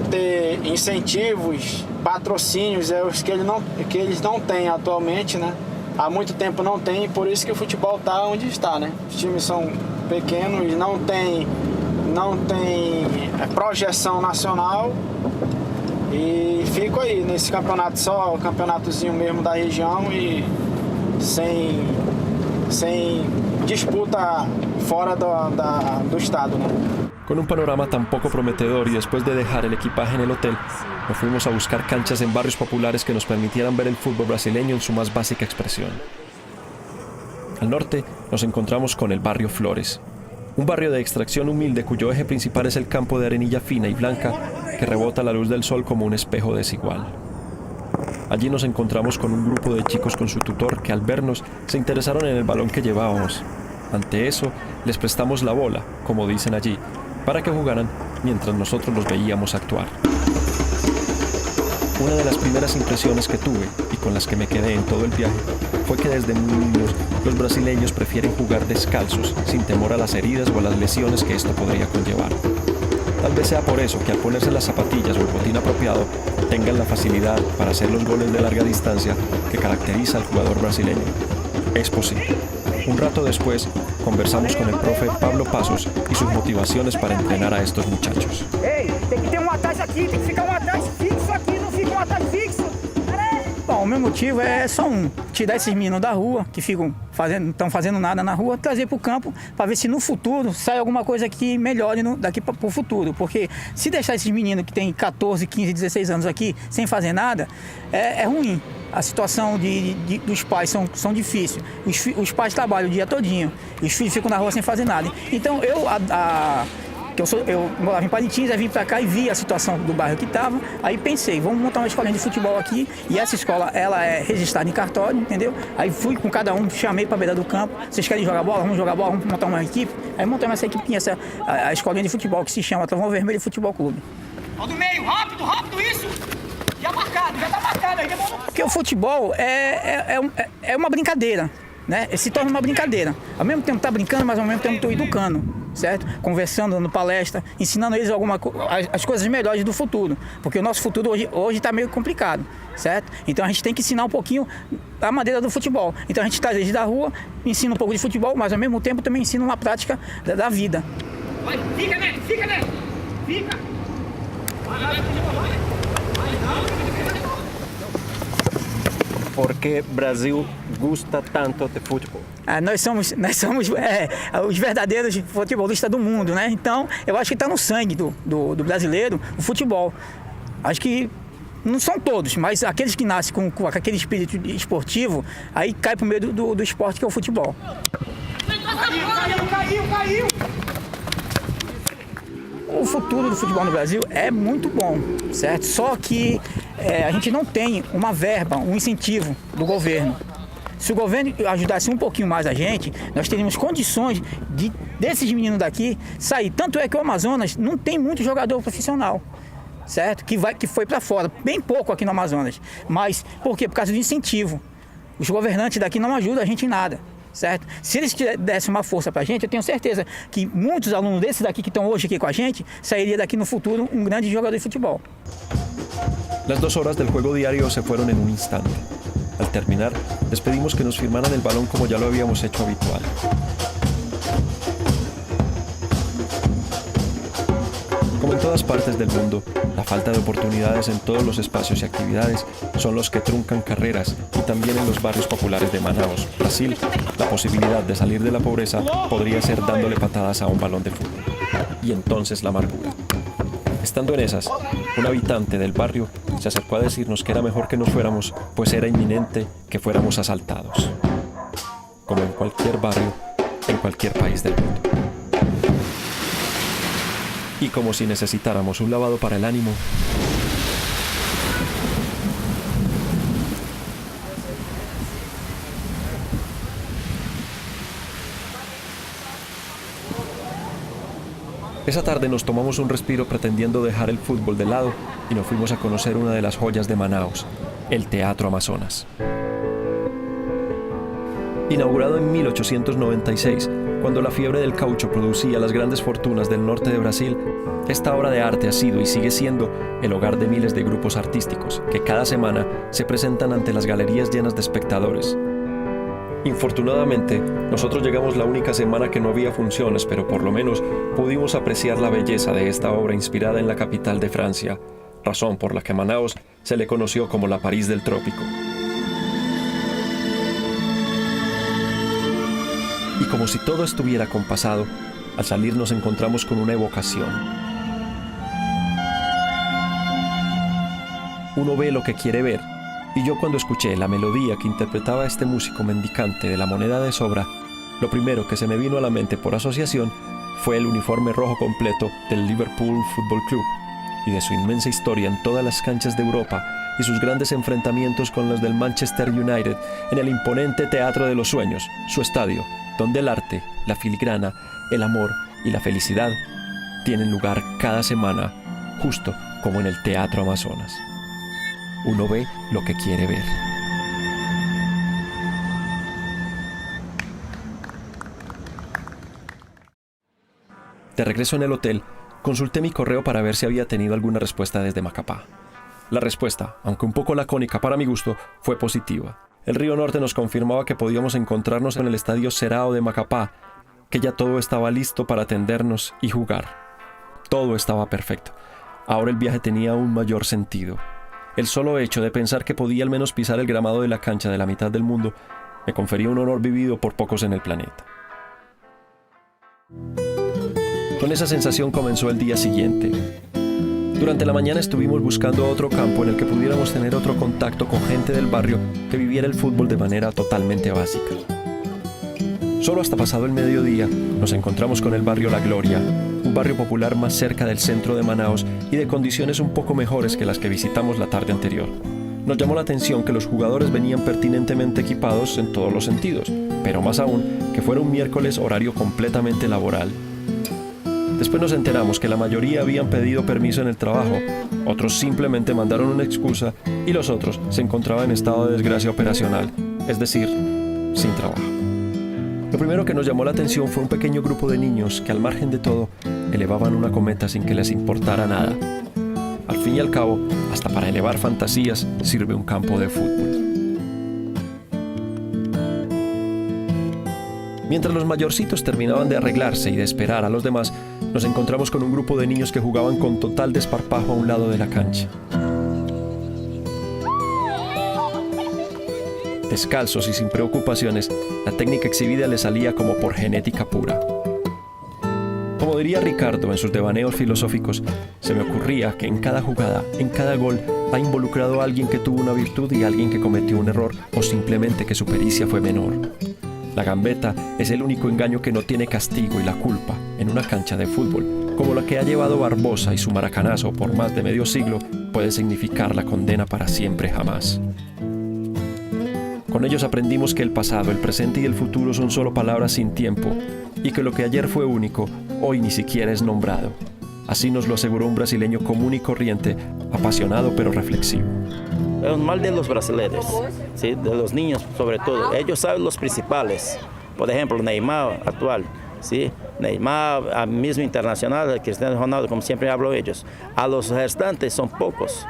ter incentivos, patrocínios, os que eles não têm atualmente, né? Há muito tempo não tem, por isso que o futebol está onde está, né? Os times são pequenos, não tem projeção nacional e fico aí nesse campeonato só, o campeonatozinho mesmo da região e sem disputa fora do estado, né? Con un panorama tan poco prometedor y después de dejar el equipaje en el hotel, nos fuimos a buscar canchas en barrios populares que nos permitieran ver el fútbol brasileño en su más básica expresión. Al norte nos encontramos con el barrio Flores, un barrio de extracción humilde cuyo eje principal es el campo de arenilla fina y blanca que rebota la luz del sol como un espejo desigual. Allí nos encontramos con un grupo de chicos con su tutor que al vernos se interesaron en el balón que llevábamos. Ante eso, les prestamos la bola, como dicen allí, para que jugaran mientras nosotros los veíamos actuar. Una de las primeras impresiones que tuve y con las que me quedé en todo el viaje fue que desde muy niños los brasileños prefieren jugar descalzos, sin temor a las heridas o a las lesiones que esto podría conllevar. Tal vez sea por eso que al ponerse las zapatillas o el botín apropiado tengan la facilidad para hacer los goles de larga distancia que caracteriza al jugador brasileño. Es posible. Un rato después, conversamos con el profe Pablo Passos y sus motivaciones para entrenar a estos muchachos. Ei, tem que ter atrás aqui, tem que ficar atrás fixo aqui, não fica atrás fixo. Bom, o meu motivo é só tirar esses meninos da rua, que não estão fazendo nada na rua, trazer para o campo, para ver se no futuro sai alguma coisa que melhore daqui para o futuro. Porque se deixar esses meninos que têm 14, 15, 16 anos aqui, sem fazer nada, é ruim. A situação dos pais são difíceis. Os pais trabalham o dia todinho, os filhos ficam na rua sem fazer nada. Então eu morava em Parintins, aí vim para cá e vi a situação do bairro que estava. Aí pensei, vamos montar uma escolinha de futebol aqui. E essa escola, ela é registrada em cartório, entendeu? Aí fui com cada um, chamei para a beira do campo. Vocês querem jogar bola? Vamos jogar bola, vamos montar uma equipe. Aí montamos essa equipinha, a escolinha de futebol que se chama Trovão Vermelho Futebol Clube. Ó do meio, rápido, isso! Já tá marcado aí, demorou. Porque o futebol é uma brincadeira, né? Se torna uma brincadeira. Ao mesmo tempo tá brincando, mas ao mesmo tempo tô educando, certo? Conversando, dando palestra, ensinando eles as coisas melhores do futuro. Porque o nosso futuro hoje tá meio complicado, certo? Então a gente tem que ensinar um pouquinho a maneira do futebol. Então a gente traz eles da rua, ensina um pouco de futebol, mas ao mesmo tempo também ensina uma prática da vida. Vai, fica, Neto, fica! Vai. ¿Por qué Brasil gusta tanto de fútbol? Nós somos os verdadeiros futebolistas do mundo, né? Então, eu acho que está no sangue do brasileiro o futebol. Acho que não são todos, mas aqueles que nascem com aquele espírito esportivo, aí cai pro meio do esporte que é o futebol. Caiu! O futuro do futebol no Brasil é muito bom, certo? Só que a gente não tem uma verba, um incentivo do governo. Se o governo ajudasse um pouquinho mais a gente, nós teríamos condições desses meninos daqui sair. Tanto é que o Amazonas não tem muito jogador profissional, certo? Que foi para fora, bem pouco aqui no Amazonas. Mas por quê? Por causa do incentivo. Os governantes daqui não ajudam a gente em nada. Certo? Se eles dessem uma força para a gente, eu tenho certeza que muitos alunos desses daqui que estão hoje aqui com a gente, sairia daqui no futuro um grande jogador de futebol. Las 2 horas del juego diario se fueron en un instante. Al terminar, les pedimos que nos firmaran el balón como ya lo habíamos hecho habitual. Como en todas partes del mundo, la falta de oportunidades en todos los espacios y actividades son los que truncan carreras y también en los barrios populares de Manaus, Brasil, la posibilidad de salir de la pobreza podría ser dándole patadas a un balón de fútbol. Y entonces la amargura. Estando en esas, un habitante del barrio se acercó a decirnos que era mejor que nos fuéramos, pues era inminente que fuéramos asaltados. Como en cualquier barrio, en cualquier país del mundo. Y como si necesitáramos un lavado para el ánimo, esa tarde nos tomamos un respiro pretendiendo dejar el fútbol de lado y nos fuimos a conocer una de las joyas de Manaus, el Teatro Amazonas. Inaugurado en 1896, cuando la fiebre del caucho producía las grandes fortunas del norte de Brasil, esta obra de arte ha sido y sigue siendo el hogar de miles de grupos artísticos que cada semana se presentan ante las galerías llenas de espectadores. Infortunadamente, nosotros llegamos la única semana que no había funciones, pero por lo menos pudimos apreciar la belleza de esta obra inspirada en la capital de Francia, razón por la que Manaos se le conoció como la París del Trópico. Y como si todo estuviera compasado, al salir nos encontramos con una evocación. Uno ve lo que quiere ver, y yo cuando escuché la melodía que interpretaba este músico mendicante de la moneda de sobra, lo primero que se me vino a la mente por asociación fue el uniforme rojo completo del Liverpool Football Club y de su inmensa historia en todas las canchas de Europa y sus grandes enfrentamientos con los del Manchester United en el imponente Teatro de los Sueños, su estadio, donde el arte, la filigrana, el amor y la felicidad tienen lugar cada semana, justo como en el Teatro Amazonas. Uno ve lo que quiere ver. De regreso en el hotel, consulté mi correo para ver si había tenido alguna respuesta desde Macapá. La respuesta, aunque un poco lacónica para mi gusto, fue positiva. El Río Norte nos confirmaba que podíamos encontrarnos en el estadio Serao de Macapá, que ya todo estaba listo para atendernos y jugar. Todo estaba perfecto. Ahora el viaje tenía un mayor sentido. El solo hecho de pensar que podía al menos pisar el gramado de la cancha de la mitad del mundo me confería un honor vivido por pocos en el planeta. Con esa sensación comenzó el día siguiente. Durante la mañana estuvimos buscando otro campo en el que pudiéramos tener otro contacto con gente del barrio que viviera el fútbol de manera totalmente básica. Solo hasta pasado el mediodía nos encontramos con el barrio La Gloria, un barrio popular más cerca del centro de Manaos y de condiciones un poco mejores que las que visitamos la tarde anterior. Nos llamó la atención que los jugadores venían pertinentemente equipados en todos los sentidos, pero más aún que fuera un miércoles horario completamente laboral. Después nos enteramos que la mayoría habían pedido permiso en el trabajo, otros simplemente mandaron una excusa y los otros se encontraban en estado de desgracia operacional, es decir, sin trabajo. Lo primero que nos llamó la atención fue un pequeño grupo de niños que al margen de todo elevaban una cometa sin que les importara nada. Al fin y al cabo, hasta para elevar fantasías sirve un campo de fútbol. Mientras los mayorcitos terminaban de arreglarse y de esperar a los demás, nos encontramos con un grupo de niños que jugaban con total desparpajo a un lado de la cancha. Descalzos y sin preocupaciones, la técnica exhibida les salía como por genética pura. Como diría Ricardo en sus devaneos filosóficos, se me ocurría que en cada jugada, en cada gol, ha involucrado a alguien que tuvo una virtud y a alguien que cometió un error o simplemente que su pericia fue menor. La gambeta es el único engaño que no tiene castigo y la culpa en una cancha de fútbol, como la que ha llevado Barbosa y su maracanazo por más de medio siglo, puede significar la condena para siempre jamás. Con ellos aprendimos que el pasado, el presente y el futuro son solo palabras sin tiempo, y que lo que ayer fue único, hoy ni siquiera es nombrado. Así nos lo aseguró un brasileño común y corriente, apasionado pero reflexivo. Es un mal de los brasileños, ¿sí? De los niños sobre todo. Ellos saben los principales. Por ejemplo, Neymar actual, ¿sí? Neymar, a mismo internacional, Cristiano Ronaldo, como siempre hablo ellos. A los restantes son pocos.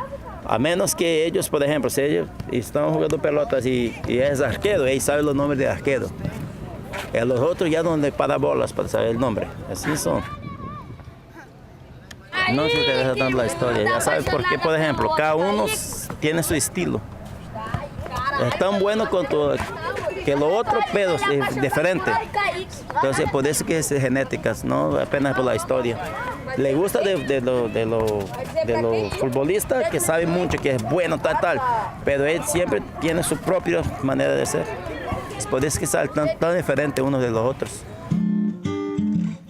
A menos que ellos, por ejemplo, si ellos están jugando pelotas y es arquero, ellos saben los nombres de arquero. Los otros ya no le paran bolas para saber el nombre. Así son. No se interesa tanto la historia, ya sabes por qué, por ejemplo, cada uno tiene su estilo. Es tan bueno cuanto que lo otro, pero es diferente. Entonces, por eso que es genéticas, no apenas por la historia. Le gusta de los futbolistas que saben mucho, que es bueno, tal, pero él siempre tiene su propia manera de ser. Es por eso que salen tan diferentes unos de los otros.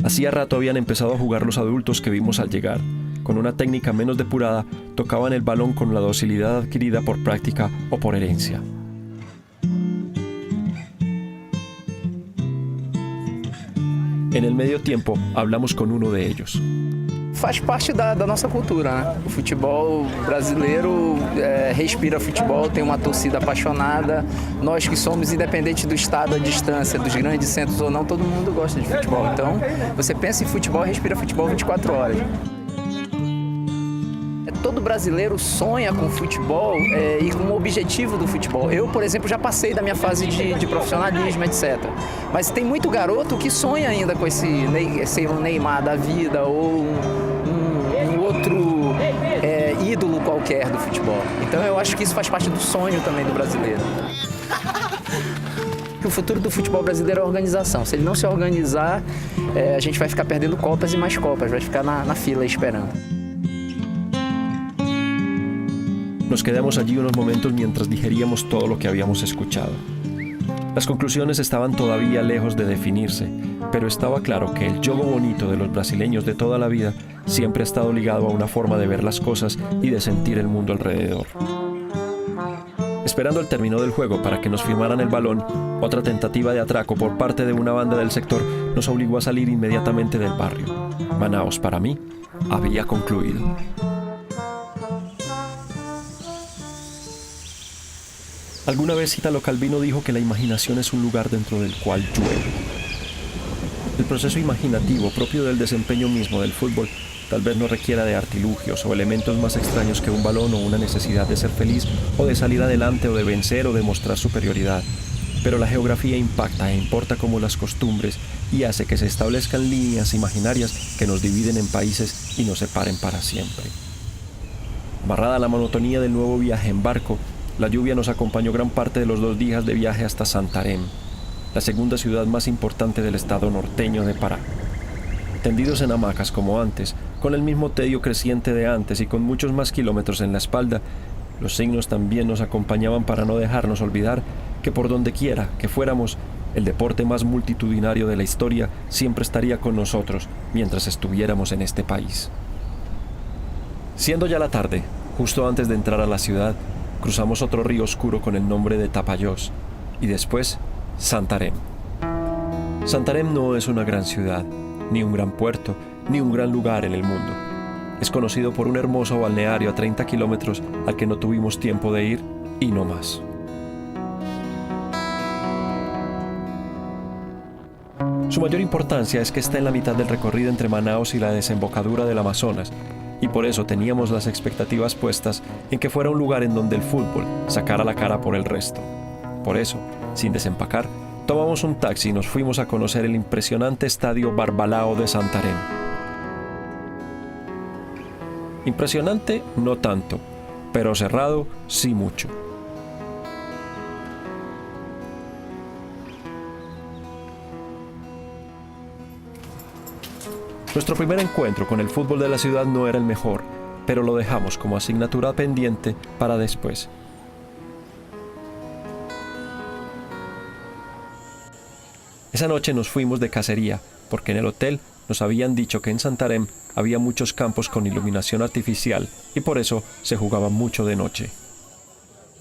Hacía rato habían empezado a jugar los adultos que vimos al llegar. Con una técnica menos depurada, tocaban el balón con la docilidad adquirida por práctica o por herencia. En el medio tiempo hablamos con uno de ellos. Faz parte da nossa cultura, né? O futebol brasileiro respira futebol, tem uma torcida apaixonada. Nós que somos independentes do estado, a distância, dos grandes centros ou não, todo mundo gosta de futebol. Então, você pensa em futebol e respira futebol 24 horas. Todo brasileiro sonha com futebol e com o objetivo do futebol. Eu, por exemplo, já passei da minha fase de profissionalismo, etc. Mas tem muito garoto que sonha ainda com ser um Neymar da vida ou um outro ídolo qualquer do futebol. Então eu acho que isso faz parte do sonho também do brasileiro. O futuro do futebol brasileiro é a organização. Se ele não se organizar, a gente vai ficar perdendo copas e mais copas, vai ficar na fila esperando. Nos quedamos allí unos momentos mientras digeríamos todo lo que habíamos escuchado. Las conclusiones estaban todavía lejos de definirse, pero estaba claro que el juego bonito de los brasileños de toda la vida siempre ha estado ligado a una forma de ver las cosas y de sentir el mundo alrededor. Esperando el término del juego para que nos firmaran el balón, otra tentativa de atraco por parte de una banda del sector nos obligó a salir inmediatamente del barrio. Manaos, para mí, había concluido. Alguna vez Italo Calvino dijo que la imaginación es un lugar dentro del cual llueve. El proceso imaginativo propio del desempeño mismo del fútbol tal vez no requiera de artilugios o elementos más extraños que un balón o una necesidad de ser feliz o de salir adelante o de vencer o de mostrar superioridad. Pero la geografía impacta e importa como las costumbres y hace que se establezcan líneas imaginarias que nos dividen en países y nos separen para siempre. Amarrada a la monotonía del nuevo viaje en barco, la lluvia nos acompañó gran parte de los 2 días de viaje hasta Santarém, la segunda ciudad más importante del estado norteño de Pará. Tendidos en hamacas como antes, con el mismo tedio creciente de antes y con muchos más kilómetros en la espalda, los signos también nos acompañaban para no dejarnos olvidar que por donde quiera que fuéramos, el deporte más multitudinario de la historia siempre estaría con nosotros mientras estuviéramos en este país. Siendo ya la tarde, justo antes de entrar a la ciudad, cruzamos otro río oscuro con el nombre de Tapajós y después Santarém. Santarém no es una gran ciudad, ni un gran puerto, ni un gran lugar en el mundo. Es conocido por un hermoso balneario a 30 kilómetros al que no tuvimos tiempo de ir y no más. Su mayor importancia es que está en la mitad del recorrido entre Manaos y la desembocadura del Amazonas, y por eso teníamos las expectativas puestas en que fuera un lugar en donde el fútbol sacara la cara por el resto. Por eso, sin desempacar, tomamos un taxi y nos fuimos a conocer el impresionante estadio Barbalao de Santarém. Impresionante, no tanto, pero cerrado, sí mucho. Nuestro primer encuentro con el fútbol de la ciudad no era el mejor, pero lo dejamos como asignatura pendiente para después. Esa noche nos fuimos de cacería, porque en el hotel nos habían dicho que en Santarém había muchos campos con iluminación artificial y por eso se jugaba mucho de noche.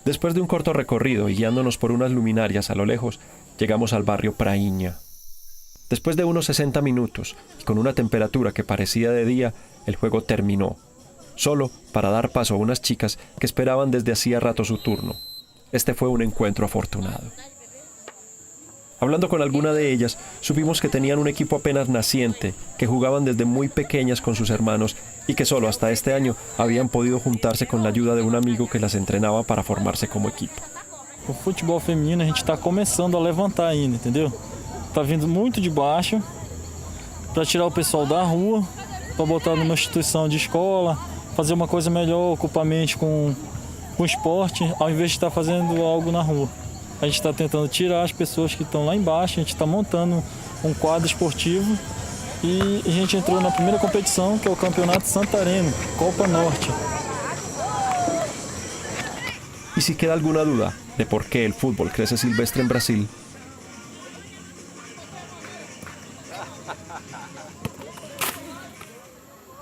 Después de un corto recorrido y guiándonos por unas luminarias a lo lejos, llegamos al barrio Prainha. Después de unos 60 minutos y con una temperatura que parecía de día, el juego terminó, solo para dar paso a unas chicas que esperaban desde hacía rato su turno. Este fue un encuentro afortunado. Hablando con alguna de ellas, supimos que tenían un equipo apenas naciente, que jugaban desde muy pequeñas con sus hermanos y que solo hasta este año habían podido juntarse con la ayuda de un amigo que las entrenaba para formarse como equipo. O futebol feminino a gente está começando a levantar ainda, entendeu? Tá vindo muito de baixo para tirar o pessoal da rua, para botar numa instituição de escola, fazer uma coisa melhor, ocupar a mente com esporte, ao invés de estar fazendo algo na rua. A gente está tentando tirar as pessoas que estão lá embaixo, a gente está montando um quadro esportivo e a gente entrou na primeira competição, que é o Campeonato Santarém, Copa Norte. Y si queda alguna duda de por qué el fútbol crece silvestre en Brasil,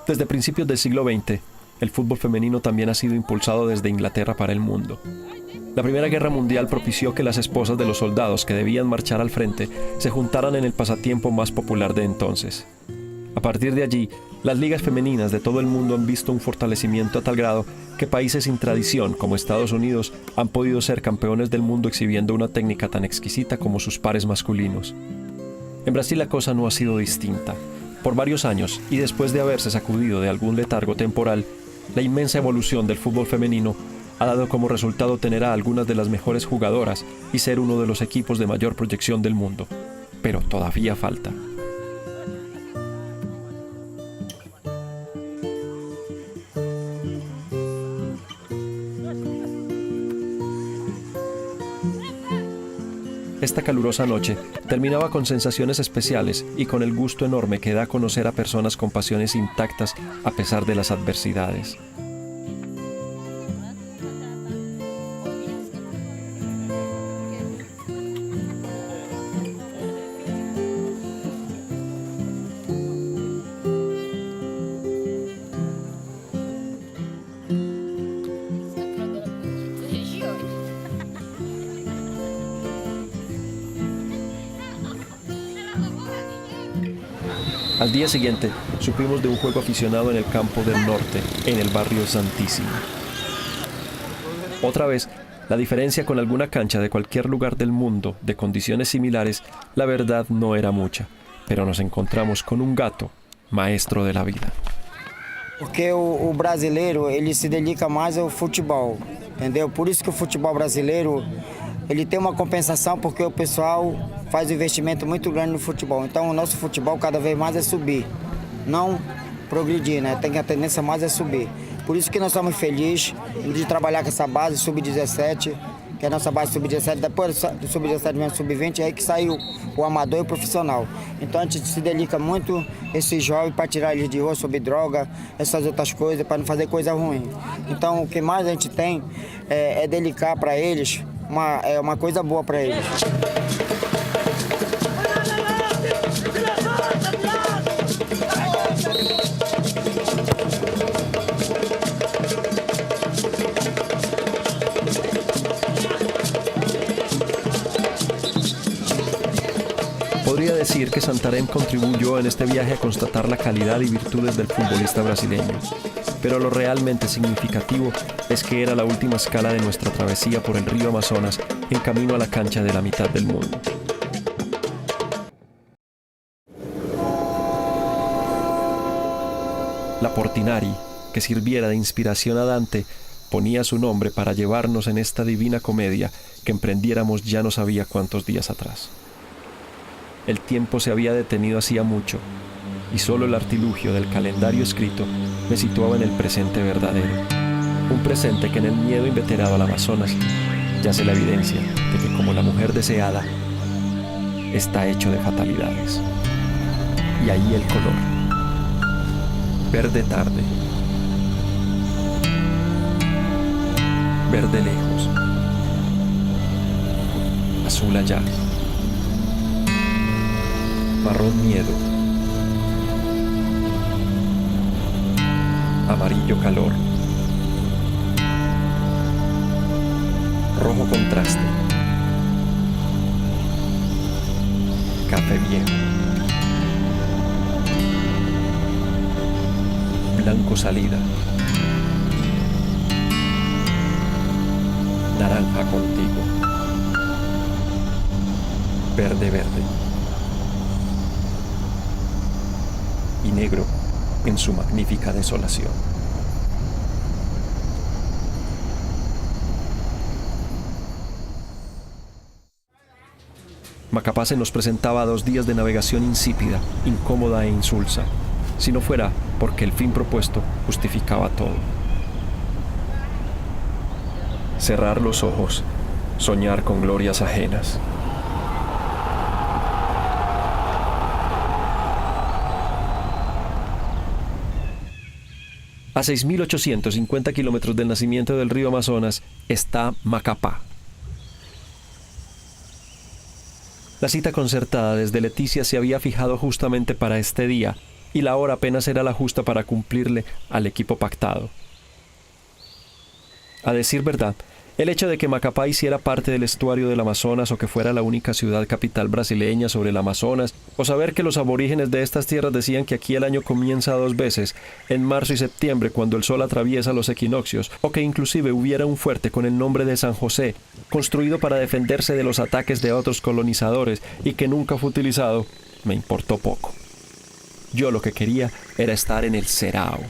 desde principios del siglo XX, el fútbol femenino también ha sido impulsado desde Inglaterra para el mundo. La Primera Guerra Mundial propició que las esposas de los soldados que debían marchar al frente se juntaran en el pasatiempo más popular de entonces. A partir de allí, Las ligas femeninas de todo el mundo han visto un fortalecimiento a tal grado que países sin tradición, como Estados Unidos, han podido ser campeones del mundo exhibiendo una técnica tan exquisita como sus pares masculinos. En Brasil la cosa no ha sido distinta. Por varios años, y después de haberse sacudido de algún letargo temporal, la inmensa evolución del fútbol femenino ha dado como resultado tener a algunas de las mejores jugadoras y ser uno de los equipos de mayor proyección del mundo. Pero todavía falta. Esta calurosa noche terminaba con sensaciones especiales y con el gusto enorme que da a conocer a personas con pasiones intactas a pesar de las adversidades. Al día siguiente, supimos de un juego aficionado en el campo del norte, en el barrio Santísimo. Otra vez, la diferencia con alguna cancha de cualquier lugar del mundo de condiciones similares, la verdad no era mucha, pero nos encontramos con un gato, maestro de la vida. Porque o brasileiro, ele se dedica mais ao futebol, entendeu? Por isso que o futebol brasileiro, ele tem uma compensação porque o pessoal faz um investimento muito grande no futebol. Então o nosso futebol cada vez mais é subir, não progredir, né? Tem a tendência mais é subir. Por isso que nós estamos felizes de trabalhar com essa base sub-17, que é a nossa base sub-17, depois do sub-17 mesmo sub-20, é aí que saiu o amador e o profissional. Então a gente se dedica muito esses jovens para tirar eles de rua sobre droga, essas outras coisas, para não fazer coisa ruim. Então o que mais a gente tem é dedicar para eles uma coisa boa para eles. Podría decir que Santarém contribuyó en este viaje a constatar la calidad y virtudes del futbolista brasileño, pero lo realmente significativo es que era la última escala de nuestra travesía por el río Amazonas en camino a la cancha de la mitad del mundo. La Portinari, que sirviera de inspiración a Dante, ponía su nombre para llevarnos en esta divina comedia que emprendiéramos ya no sabía cuántos días atrás. El tiempo se había detenido hacía mucho, y solo el artilugio del calendario escrito me situaba en el presente verdadero. Un presente que en el miedo inveterado al Amazonas yace la evidencia de que, como la mujer deseada, está hecho de fatalidades. Y ahí el color. Verde tarde. Verde lejos. Azul allá. Marrón miedo. Amarillo calor. Rojo contraste. Café viejo. Blanco salida. Naranja contigo. Verde verde. Y negro en su magnífica desolación. Macapá se nos presentaba 2 días de navegación insípida, incómoda e insulsa, si no fuera porque el fin propuesto justificaba todo. Cerrar los ojos, soñar con glorias ajenas. A 6.850 kilómetros del nacimiento del río Amazonas está Macapá. La cita concertada desde Leticia se había fijado justamente para este día, y la hora apenas era la justa para cumplirle al equipo pactado. A decir verdad, El hecho de que Macapá hiciera parte del estuario del Amazonas o que fuera la única ciudad capital brasileña sobre el Amazonas, o saber que los aborígenes de estas tierras decían que aquí el año comienza 2 veces, en marzo y septiembre cuando el sol atraviesa los equinoccios, o que inclusive hubiera un fuerte con el nombre de San José, construido para defenderse de los ataques de otros colonizadores y que nunca fue utilizado, me importó poco. Yo lo que quería era estar en el Serao.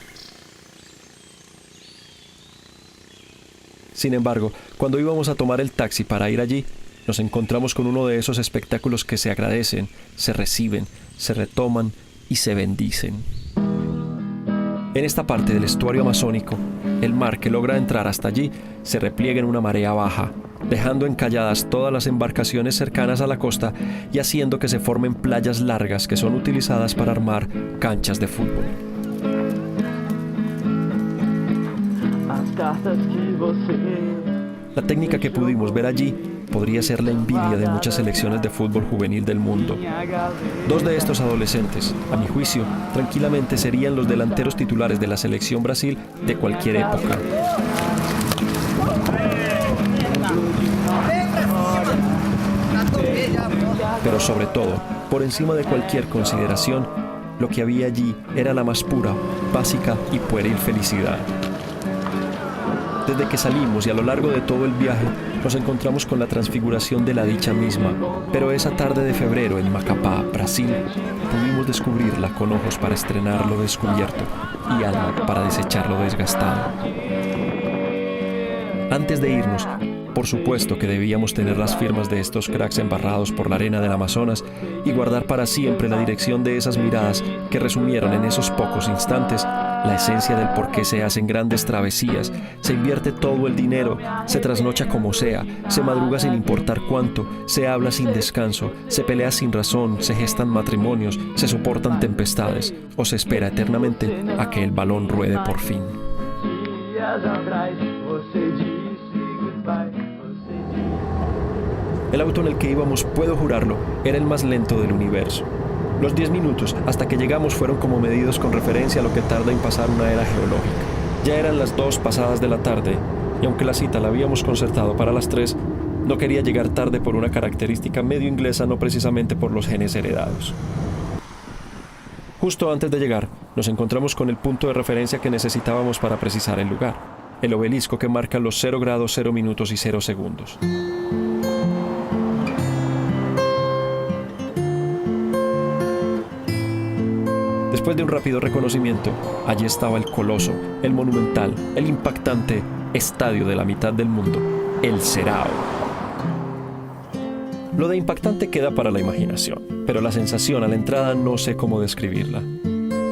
Sin embargo, cuando íbamos a tomar el taxi para ir allí, nos encontramos con uno de esos espectáculos que se agradecen, se reciben, se retoman y se bendicen. En esta parte del estuario amazónico, el mar que logra entrar hasta allí se repliega en una marea baja, dejando encalladas todas las embarcaciones cercanas a la costa y haciendo que se formen playas largas que son utilizadas para armar canchas de fútbol. La técnica que pudimos ver allí podría ser la envidia de muchas selecciones de fútbol juvenil del mundo. 2 de estos adolescentes, a mi juicio, tranquilamente serían los delanteros titulares de la selección Brasil de cualquier época. Pero sobre todo, por encima de cualquier consideración, lo que había allí era la más pura, básica y pueril felicidad. Desde que salimos y a lo largo de todo el viaje nos encontramos con la transfiguración de la dicha misma, pero esa tarde de febrero en Macapá, Brasil, pudimos descubrirla con ojos para estrenar lo descubierto y alma para desechar lo desgastado. Antes de irnos, por supuesto que debíamos tener las firmas de estos cracks embarrados por la arena del Amazonas y guardar para siempre la dirección de esas miradas que resumieron en esos pocos instantes la esencia del por qué se hacen grandes travesías, se invierte todo el dinero, se trasnocha como sea, se madruga sin importar cuánto, se habla sin descanso, se pelea sin razón, se gestan matrimonios, se soportan tempestades o se espera eternamente a que el balón ruede por fin. El auto en el que íbamos, puedo jurarlo, era el más lento del universo. Los 10 minutos hasta que llegamos fueron como medidos con referencia a lo que tarda en pasar una era geológica. Ya eran las 2 pasadas de la tarde, y aunque la cita la habíamos concertado para las 3, no quería llegar tarde por una característica medio inglesa, no precisamente por los genes heredados. Justo antes de llegar, nos encontramos con el punto de referencia que necesitábamos para precisar el lugar, el obelisco que marca los 0 grados, 0 minutos y 0 segundos. Después de un rápido reconocimiento, allí estaba el coloso, el monumental, el impactante estadio de la mitad del mundo, el Serao. Lo de impactante queda para la imaginación, pero la sensación a la entrada no sé cómo describirla.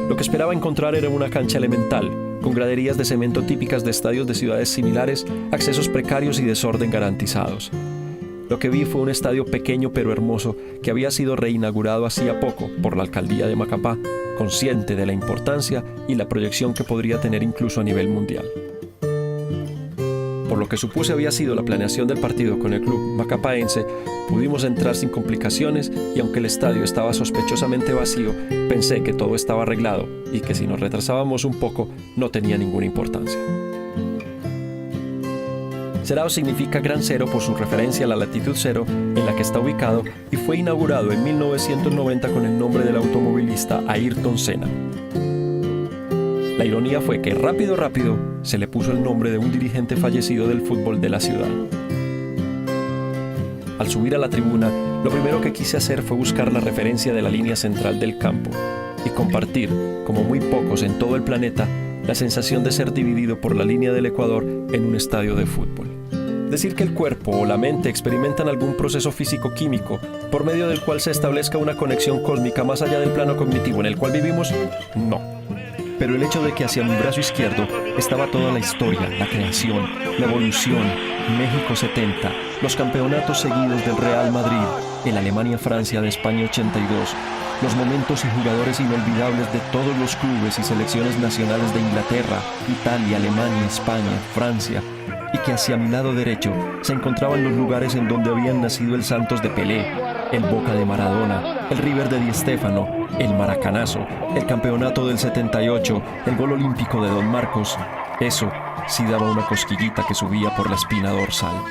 Lo que esperaba encontrar era una cancha elemental, con graderías de cemento típicas de estadios de ciudades similares, accesos precarios y desorden garantizados. Lo que vi fue un estadio pequeño pero hermoso que había sido reinaugurado hacía poco por la alcaldía de Macapá, consciente de la importancia y la proyección que podría tener incluso a nivel mundial. Por lo que supuse había sido la planeación del partido con el club macapaense, pudimos entrar sin complicaciones y aunque el estadio estaba sospechosamente vacío, pensé que todo estaba arreglado y que si nos retrasábamos un poco no tenía ninguna importancia. Serao significa Gran Cero por su referencia a la latitud cero en la que está ubicado y fue inaugurado en 1990 con el nombre del automovilista Ayrton Senna. La ironía fue que rápido se le puso el nombre de un dirigente fallecido del fútbol de la ciudad. Al subir a la tribuna, lo primero que quise hacer fue buscar la referencia de la línea central del campo y compartir, como muy pocos en todo el planeta, la sensación de ser dividido por la línea del Ecuador en un estadio de fútbol. Decir que el cuerpo o la mente experimentan algún proceso físico-químico por medio del cual se establezca una conexión cósmica más allá del plano cognitivo en el cual vivimos, no. Pero el hecho de que hacia mi brazo izquierdo estaba toda la historia, la creación, la evolución, México 70, los campeonatos seguidos del Real Madrid, el Alemania-Francia de España 82, los momentos y jugadores inolvidables de todos los clubes y selecciones nacionales de Inglaterra, Italia, Alemania, España, Francia, y que hacia mi lado derecho se encontraban los lugares en donde habían nacido el Santos de Pelé, el Boca de Maradona, el River de Di Stéfano, el Maracanazo, el campeonato del 78, el gol olímpico de Don Marcos, Eso sí daba una cosquillita que subía por la espina dorsal.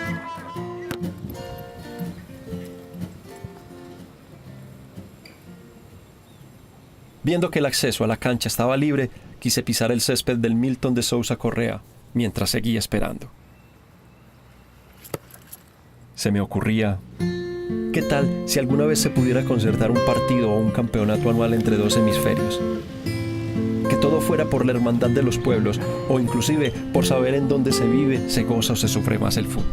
Viendo que el acceso a la cancha estaba libre, quise pisar el césped del Milton de Sousa Correa, mientras seguía esperando. Se me ocurría, ¿qué tal si alguna vez se pudiera concertar un partido o un campeonato anual entre dos hemisferios? Que todo fuera por la hermandad de los pueblos, o inclusive por saber en dónde se vive, se goza o se sufre más el fútbol.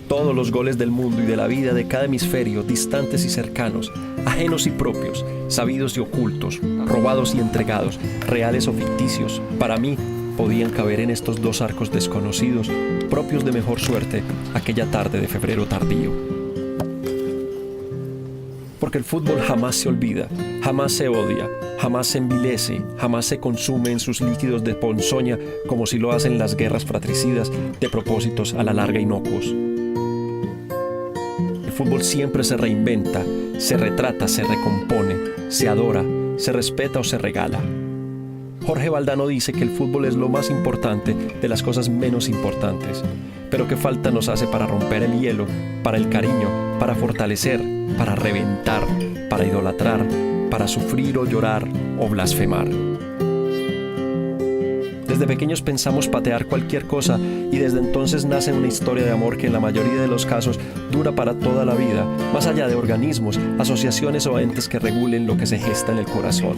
Todos los goles del mundo y de la vida de cada hemisferio, distantes y cercanos, ajenos y propios, sabidos y ocultos, robados y entregados, reales o ficticios, para mí podían caber en estos dos arcos desconocidos, propios de mejor suerte, aquella tarde de febrero tardío. Porque el fútbol jamás se olvida, jamás se odia, jamás se envilece, jamás se consume en sus líquidos de ponzoña como si lo hacen las guerras fratricidas de propósitos a la larga inocuos. El fútbol siempre se reinventa, se retrata, se recompone, se adora, se respeta o se regala. Jorge Valdano dice que el fútbol es lo más importante de las cosas menos importantes, pero que falta nos hace para romper el hielo, para el cariño, para fortalecer, para reventar, para idolatrar, para sufrir o llorar o blasfemar. Desde pequeños pensamos patear cualquier cosa y desde entonces nace una historia de amor que en la mayoría de los casos dura para toda la vida, más allá de organismos, asociaciones o entes que regulen lo que se gesta en el corazón.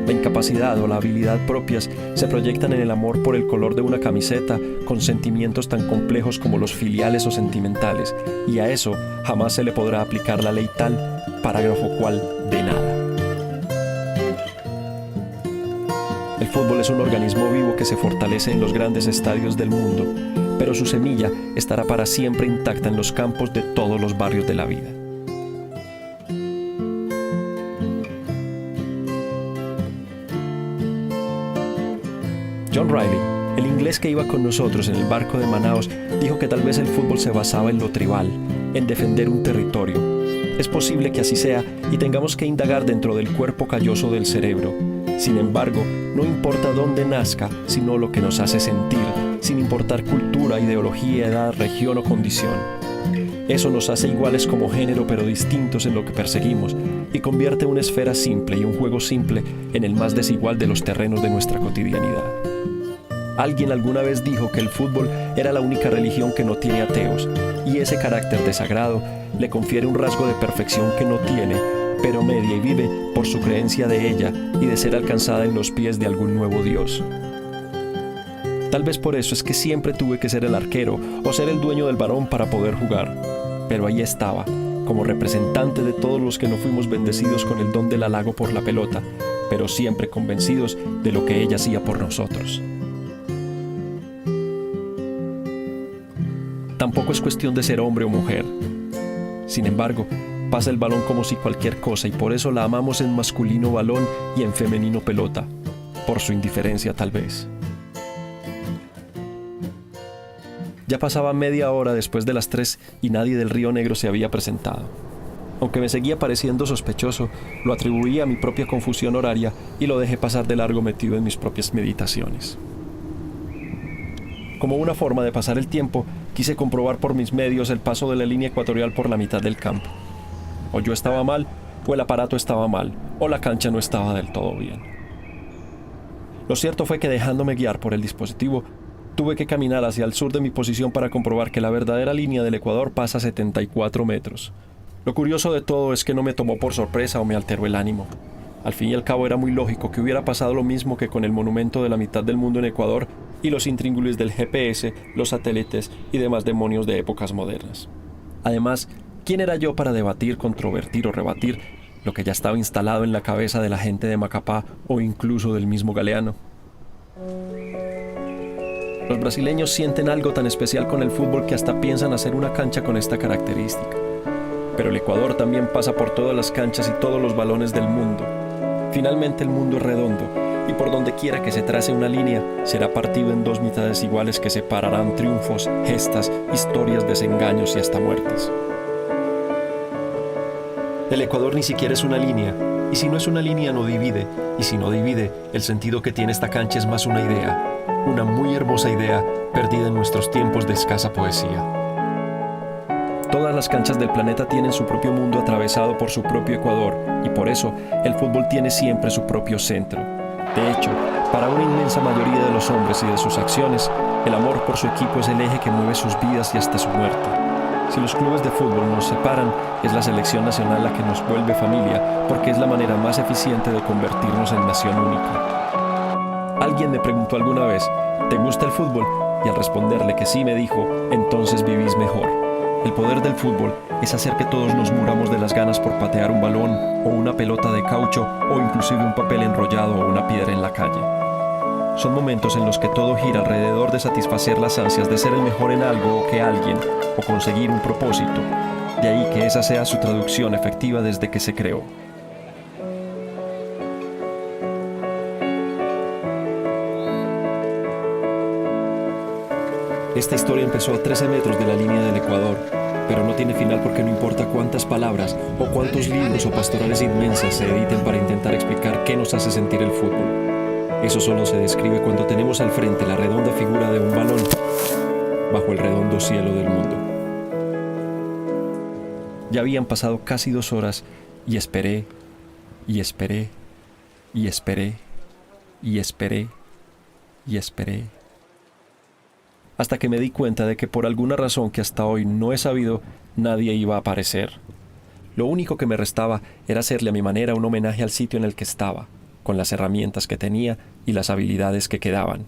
La incapacidad o la habilidad propias se proyectan en el amor por el color de una camiseta con sentimientos tan complejos como los filiales o sentimentales, y a eso jamás se le podrá aplicar la ley tal, parágrafo cual, de nada. El fútbol es un organismo vivo que se fortalece en los grandes estadios del mundo, pero su semilla estará para siempre intacta en los campos de todos los barrios de la vida. John Riley, el inglés que iba con nosotros en el barco de Manaos, dijo que tal vez el fútbol se basaba en lo tribal, en defender un territorio. Es posible que así sea y tengamos que indagar dentro del cuerpo calloso del cerebro. Sin embargo, no importa dónde nazca, sino lo que nos hace sentir, sin importar cultura, ideología, edad, región o condición. Eso nos hace iguales como género, pero distintos en lo que perseguimos, y convierte una esfera simple y un juego simple en el más desigual de los terrenos de nuestra cotidianidad. Alguien alguna vez dijo que el fútbol era la única religión que no tiene ateos, y ese carácter de sagrado le confiere un rasgo de perfección que no tiene, pero media y vive por su creencia de ella y de ser alcanzada en los pies de algún nuevo Dios. Tal vez por eso es que siempre tuve que ser el arquero o ser el dueño del balón para poder jugar, pero ahí estaba, como representante de todos los que no fuimos bendecidos con el don del halago por la pelota, pero siempre convencidos de lo que ella hacía por nosotros. Tampoco es cuestión de ser hombre o mujer. Sin embargo, pasa el balón como si cualquier cosa y por eso la amamos en masculino balón y en femenino pelota, por su indiferencia tal vez. Ya pasaba media hora después de las 3 y nadie del Río Negro se había presentado. Aunque me seguía pareciendo sospechoso, lo atribuí a mi propia confusión horaria y lo dejé pasar de largo metido en mis propias meditaciones. Como una forma de pasar el tiempo, quise comprobar por mis medios el paso de la línea ecuatorial por la mitad del campo. O yo estaba mal, o el aparato estaba mal, o la cancha no estaba del todo bien. Lo cierto fue que dejándome guiar por el dispositivo, tuve que caminar hacia el sur de mi posición para comprobar que la verdadera línea del Ecuador pasa a 74 metros. Lo curioso de todo es que no me tomó por sorpresa o me alteró el ánimo. Al fin y al cabo era muy lógico que hubiera pasado lo mismo que con el monumento de la mitad del mundo en Ecuador y los intríngulis del GPS, los satélites y demás demonios de épocas modernas. Además, ¿quién era yo para debatir, controvertir o rebatir lo que ya estaba instalado en la cabeza de la gente de Macapá o incluso del mismo Galeano? Los brasileños sienten algo tan especial con el fútbol que hasta piensan hacer una cancha con esta característica. Pero el Ecuador también pasa por todas las canchas y todos los balones del mundo. Finalmente el mundo es redondo y por donde quiera que se trace una línea será partido en dos mitades iguales que separarán triunfos, gestas, historias, desengaños y hasta muertes. El Ecuador ni siquiera es una línea, Y si no es una línea, no divide. Y si no divide, el sentido que tiene esta cancha es más una idea. Una muy hermosa idea, perdida en nuestros tiempos de escasa poesía. Todas las canchas del planeta tienen su propio mundo atravesado por su propio ecuador, y por eso el fútbol tiene siempre su propio centro. De hecho, para una inmensa mayoría de los hombres y de sus acciones, el amor por su equipo es el eje que mueve sus vidas y hasta su muerte. Si los clubes de fútbol nos separan, es la selección nacional la que nos vuelve familia, porque es la manera más eficiente de convertirnos en nación única. Alguien me preguntó alguna vez, ¿te gusta el fútbol? Y al responderle que sí, me dijo, entonces vivís mejor. El poder del fútbol es hacer que todos nos muramos de las ganas por patear un balón o una pelota de caucho o inclusive un papel enrollado o una piedra en la calle. Son momentos en los que todo gira alrededor de satisfacer las ansias de ser el mejor en algo o que alguien, o conseguir un propósito. De ahí que esa sea su traducción efectiva desde que se creó. Esta historia empezó a 13 metros de la línea del Ecuador, pero no tiene final porque no importa cuántas palabras o cuántos libros o pastorales inmensas se editen para intentar explicar qué nos hace sentir el fútbol. Eso solo se describe cuando tenemos al frente la redonda figura de un balón bajo el redondo cielo del mundo. Ya habían pasado casi 2 horas y esperé, y esperé, y esperé, y esperé, y esperé. Hasta que me di cuenta de que por alguna razón que hasta hoy no he sabido, nadie iba a aparecer. Lo único que me restaba era hacerle a mi manera un homenaje al sitio en el que estaba, con las herramientas que tenía y las habilidades que quedaban.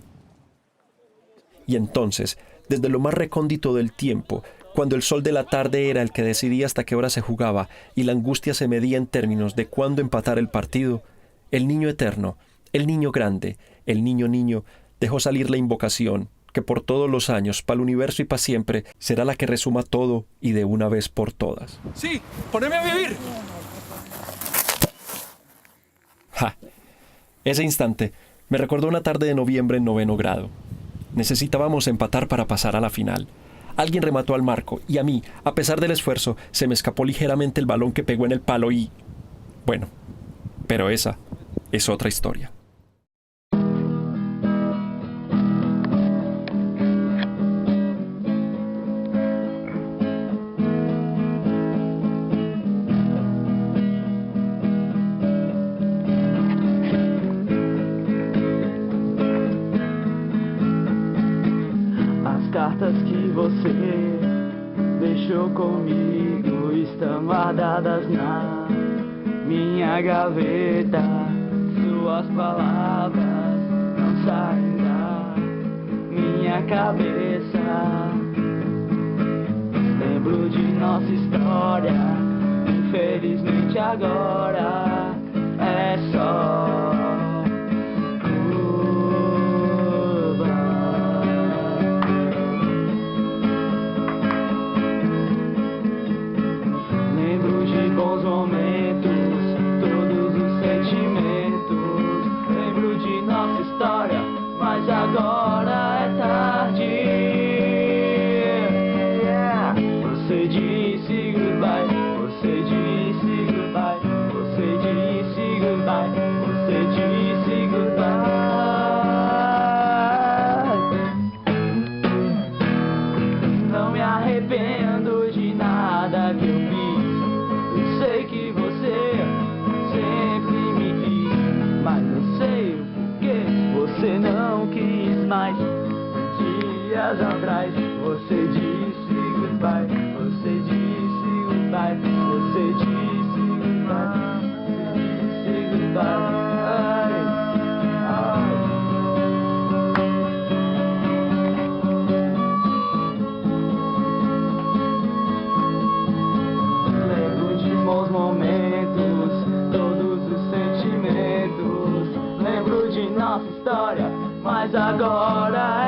Y entonces, desde lo más recóndito del tiempo, cuando el sol de la tarde era el que decidía hasta qué hora se jugaba y la angustia se medía en términos de cuándo empatar el partido, el niño eterno, el niño grande, el niño dejó salir la invocación, que por todos los años, para el universo y para siempre, será la que resuma todo y de una vez por todas. ¡Sí! ¡Poneme a vivir! ¡Ja! Ese instante me recordó una tarde de noviembre en 9º grado. Necesitábamos empatar para pasar a la final. Alguien remató al marco y a mí, a pesar del esfuerzo, se me escapó ligeramente el balón que pegó en el palo y... Bueno, pero esa es otra historia. Cartas que você deixou comigo estão guardadas na minha gaveta. Suas palavras não saem da minha cabeça. Lembro de nossa história, infelizmente agora é só bons momentos, todos os sentimentos. Lembro de nossa história, mas agora é tarde. Você disse goodbye, você disse goodbye, você disse goodbye, você disse goodbye. Não me arrependo de nada que eu fiz. Sei que você sempre me quis, mas não sei o porquê você não quis mais. Dias atrás você disse goodbye, você disse goodbye, você disse goodbye, você disse goodbye. Bons momentos, todos os sentimentos. Lembro de nossa história, mas agora